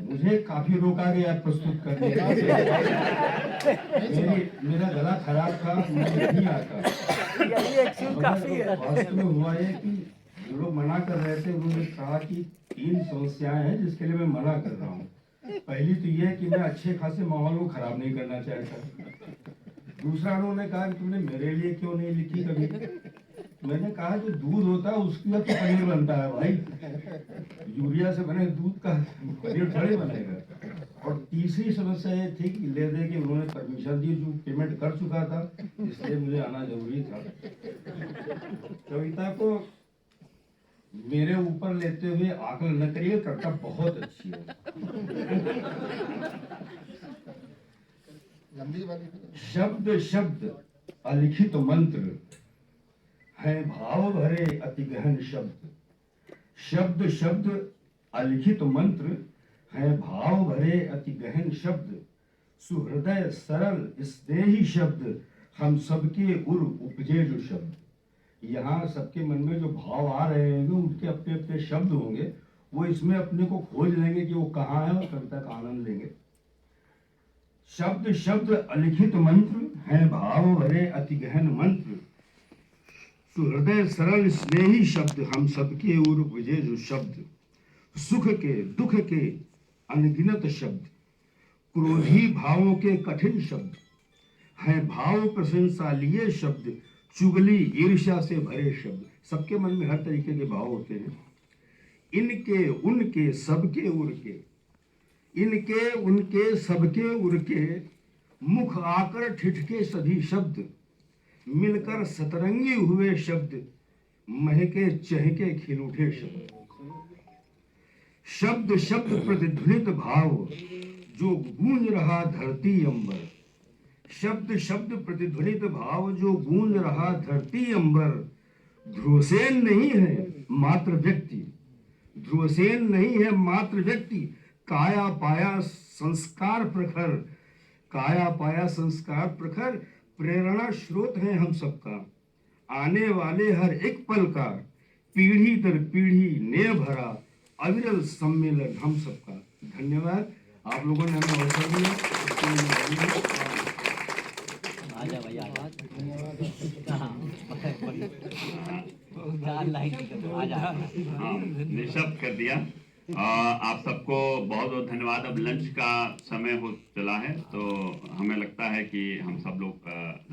मुझे काफी रोका गया प्रस्तुत करने मेरा गला खराब था, मुझे नहीं आता। वास्तव में हुआ है कि जो लोग मना कर रहे थे उन्होंने कहा कि 3 समस्याएं हैं जिसके लिए मैं मना कर रहा हूँ। पहली तो यह है कि मैं अच्छे खासे माहौल को खराब नहीं करना चाहता। दूसरा उन्होंने कहा कि तुमने मेरे लिए क्यों नहीं लिखी कभी? मैंने कहा जो दूध होता है उसकी तो पनीर बनता है भाई, यूरिया से बने दूध का पनीर थोड़ी बनेगा। और तीसरी समस्या ये थी कि ले दे के उन्होंने परमिशन दी, जो पेमेंट कर चुका था, इसलिए मुझे आना जरूरी था। कविता को मेरे ऊपर लेते हुए आकलन न करिए, कविता बहुत अच्छी है। शब्द शब्द अलिखित मंत्र है, भाव भरे अति गहन शब्द। शब्द शब्द अलिखित मंत्र है, भाव भरे अति गहन शब्द। सुहृदय सरल स्नेही शब्द, हम सबके उर उपजे जो शब्द। यहाँ सबके मन में जो भाव आ रहे होंगे उनके अपने अपने शब्द होंगे, वो इसमें अपने को खोज लेंगे कि वो कहाँ है और कविता का आनंद लेंगे। शब्द शब्द अलिखित मंत्र हैं, भाव भरे अति गहन मंत्र, सुहृदय सरल स्नेही शब्द हम सबके उर बुझे जो शब्द, सुख के दुख के अनगिनत शब्द, क्रोधी भावों के कठिन शब्द हैं, भाव प्रशंसा लिए शब्द, चुगली ईर्ष्या से भरे शब्द। सबके मन में हर तरीके के भाव होते हैं। इनके उनके सबके उर के, इनके उनके सबके उर के, मुख आकर ठिठके सभी शब्द, मिलकर सतरंगी हुए शब्द, महके चहके खिल उठे शब्द। शब्द शब्द प्रतिध्वनित भाव जो गूंज रहा धरती अंबर, शब्द शब्द प्रतिध्वनित भाव जो गूंज रहा धरती अंबर, ध्रुवसेन नहीं है मात्र व्यक्ति, ध्रुवसेन नहीं है मात्र व्यक्ति, काया पाया संस्कार प्रखर, काया पाया संस्कार प्रखर, प्रेरणा स्रोत है हम सबका, आने वाले हर एक पल का, पीढ़ी दर पीढ़ी नेह भरा अविरल सम्मेलन हम सबका। धन्यवाद, आप लोगों ने हमें अवसर दिया। आजा भाई आजा, निशब्द कर दिया। आप सबको बहुत बहुत धन्यवाद। अब लंच का समय हो चला है, तो हमें लगता है कि हम सब लोग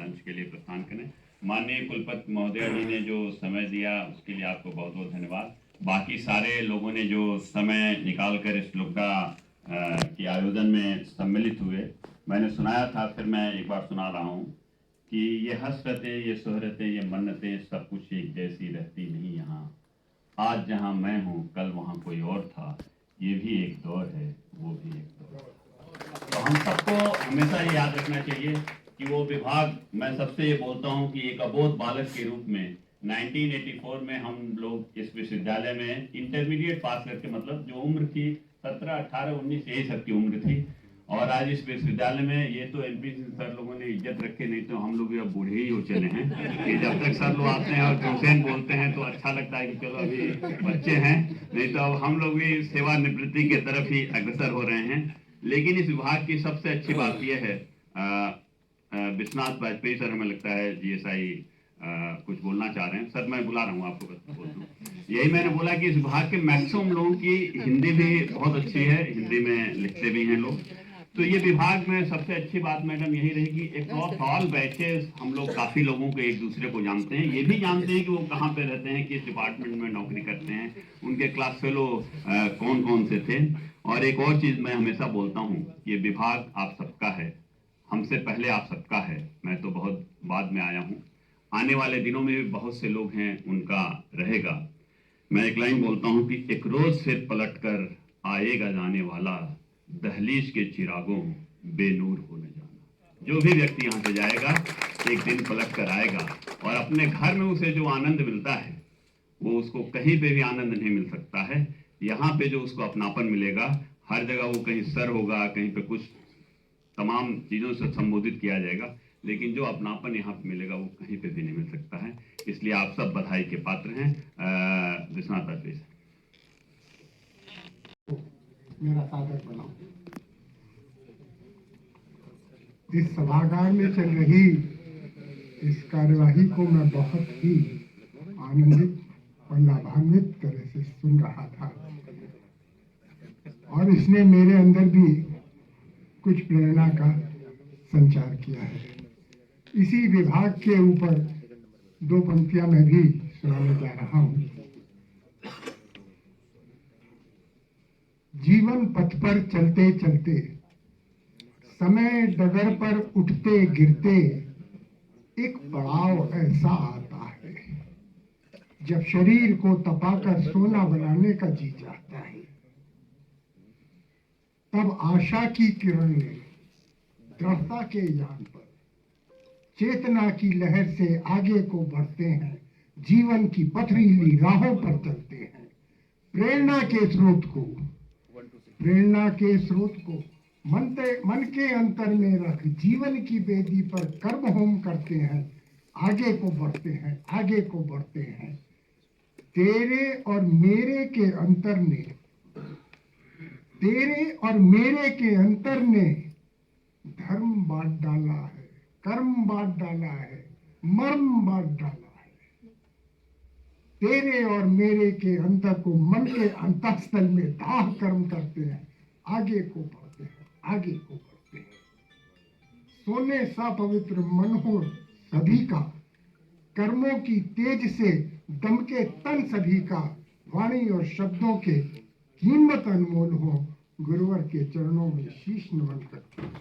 लंच के लिए प्रस्थान करें। माननीय कुलपति महोदय जी ने जो समय दिया उसके लिए आपको बहुत बहुत धन्यवाद। बाकी सारे लोगों ने जो समय निकाल कर इस श्लोक के आयोजन में सम्मिलित हुए, मैंने सुनाया था, फिर मैं एक बार सुना रहा हूँ कि ये हसरतें, ये शोहरतें, ये मन्नतें सब कुछ एक जैसी रहती नहीं यहाँ। आज जहाँ मैं हूँ कल वहाँ कोई और था, ये भी एक दौर है, वो भी एक दौर। तो हम सबको हमेशा ये याद रखना चाहिए कि वो विभाग, मैं सबसे ये बोलता हूँ कि एक अबोध बालक के रूप में 1984 में हम लोग इस विश्वविद्यालय में इंटरमीडिएट पास करके, मतलब जो उम्र थी 17, 18, 19 यही सबकी उम्र थी, और आज इस विश्वविद्यालय में ये तो एमपी सर लोगों ने इज्जत रखे, नहीं तो हम लोग भी अब बूढ़े ही हो चले हैं कि जब तक सर लोग आते हैं और ट्यूशन बोलते हैं तो अच्छा लगता है कि चलो अभी बच्चे हैं, नहीं तो अब हम लोग भी सेवानिवृत्ति की तरफ ही अग्रसर हो रहे हैं। लेकिन इस विभाग की सबसे अच्छी बात यह है, विश्वनाथ वाजपेयी सर हमें लगता है GSI कुछ बोलना चाह रहे हैं। सर मैं बुला रहा हूँ आपको, बस बोल दूँ। यही मैंने बोला कि इस विभाग के मैक्सिमम लोगों की हिंदी भी बहुत अच्छी है, हिंदी में लिखते भी हैं लोग। तो ये विभाग में सबसे अच्छी बात मैडम यही रहेगी, अक्रॉस ऑल बैचेस हम लोग काफ़ी लोगों को एक दूसरे को जानते हैं, ये भी जानते हैं कि वो कहाँ पे रहते हैं, किस डिपार्टमेंट में नौकरी करते हैं, उनके क्लास फेलो कौन कौन से थे। और एक और चीज़ मैं हमेशा बोलता हूँ, ये विभाग आप सबका है, हमसे पहले आप सबका है, मैं तो बहुत बाद में आया हूँ, आने वाले दिनों में भी बहुत से लोग हैं उनका रहेगा। मैं एक लाइन बोलता हूँ कि एक रोज सिर पलट कर आएगा जाने वाला, दहलीज के चिरागों बेनूर हो न जाना। जो भी व्यक्ति यहाँ से जाएगा एक दिन पलट कर आएगा, और अपने घर में उसे जो आनंद मिलता है वो उसको कहीं पे भी आनंद नहीं मिल सकता है। यहाँ पे जो उसको अपनापन मिलेगा, हर जगह वो कहीं सर होगा, कहीं पे कुछ तमाम चीज़ों से संबोधित किया जाएगा, लेकिन जो अपनापन यहाँ पे मिलेगा वो कहीं पे भी नहीं मिल सकता है। इसलिए आप सब बधाई के पात्र हैं। विश्वनाथ वाजपेयी सर, मेरा सादर बनाओ। इस सभागार में चल रही इस कार्यवाही को मैं बहुत ही आनंदित और लाभान्वित तरह से सुन रहा था, और इसने मेरे अंदर भी कुछ प्रेरणा का संचार किया है। इसी विभाग के ऊपर दो पंक्तियां मैं भी सुनाने जा रहा हूं। जीवन पथ पर चलते चलते, समय डगर पर उठते गिरते, एक पड़ाव ऐसा आता है जब शरीर को तपाकर सोना बनाने का जी चाहता है। तब आशा की किरण ने दृढ़ता के यान पर चेतना की लहर से आगे को बढ़ते हैं, जीवन की पथरीली राहों पर चलते हैं। प्रेरणा के स्रोत को मन के अंतर में रख जीवन की वेदी पर कर्म होम करते हैं। आगे को बढ़ते हैं, आगे को बढ़ते हैं। तेरे और मेरे के अंतर ने, तेरे और मेरे के अंतर ने धर्म बांट डाला है, कर्म बांट डाला है, मर्म बांट डाला है। तेरे और मेरे के अंतर को मन के अंतःस्थल में दाह कर्म करते हैं, आगे को बढ़ते हैं, आगे को बढ़ते हैं। सोने सा पवित्र मन हो सभी का, कर्मों की तेज से दम के तन सभी का, वाणी और शब्दों के कीमत अनमोल हो, गुरुवर के चरणों में शीश नमन करते हैं।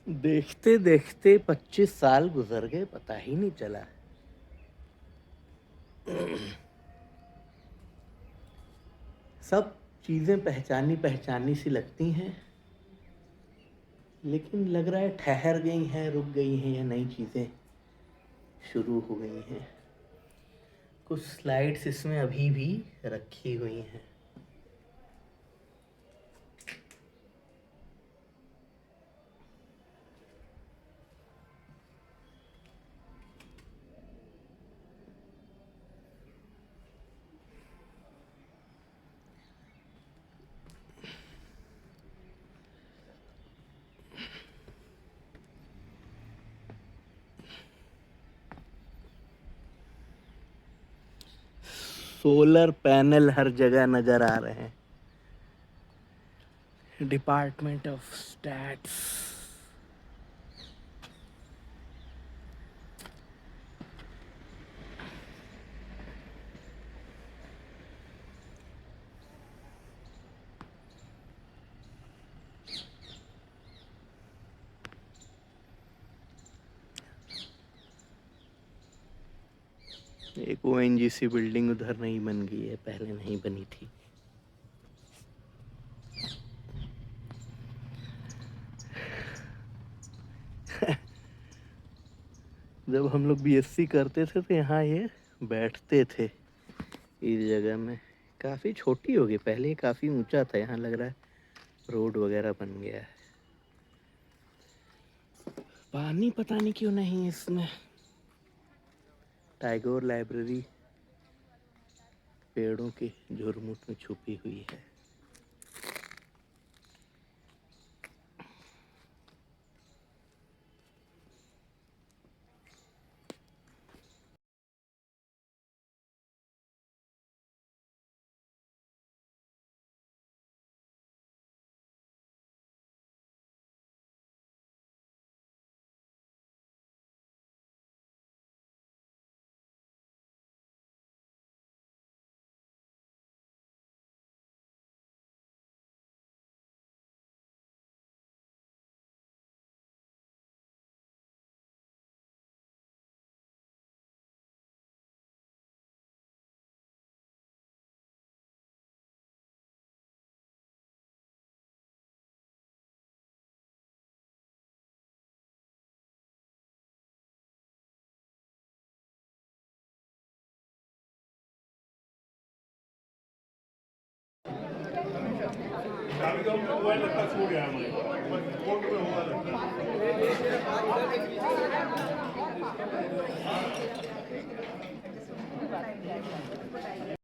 देखते देखते 25 साल गुजर गए, पता ही नहीं चला। सब चीजें पहचानी पहचानी सी लगती हैं, लेकिन लग रहा है ठहर गई हैं, रुक गई हैं, या नई चीजें शुरू हो गई हैं। कुछ स्लाइड्स इसमें अभी भी रखी हुई हैं। सोलर पैनल हर जगह नजर आ रहे हैं। Department of stats. एक ONGC बिल्डिंग उधर नहीं बन गई है, पहले नहीं बनी थी। जब हम लोग BSc करते थे तो यहाँ ये बैठते थे इस जगह में। काफ़ी छोटी होगी, पहले काफ़ी ऊंचा था, यहाँ लग रहा है रोड वगैरह बन गया है। पानी पता नहीं क्यों नहीं इसमें। टैगोर लाइब्रेरी पेड़ों के झुरमुट में छुपी हुई है। अभी तो मोबाइल रखा छोड़ गया हमारे फोन पे होगा।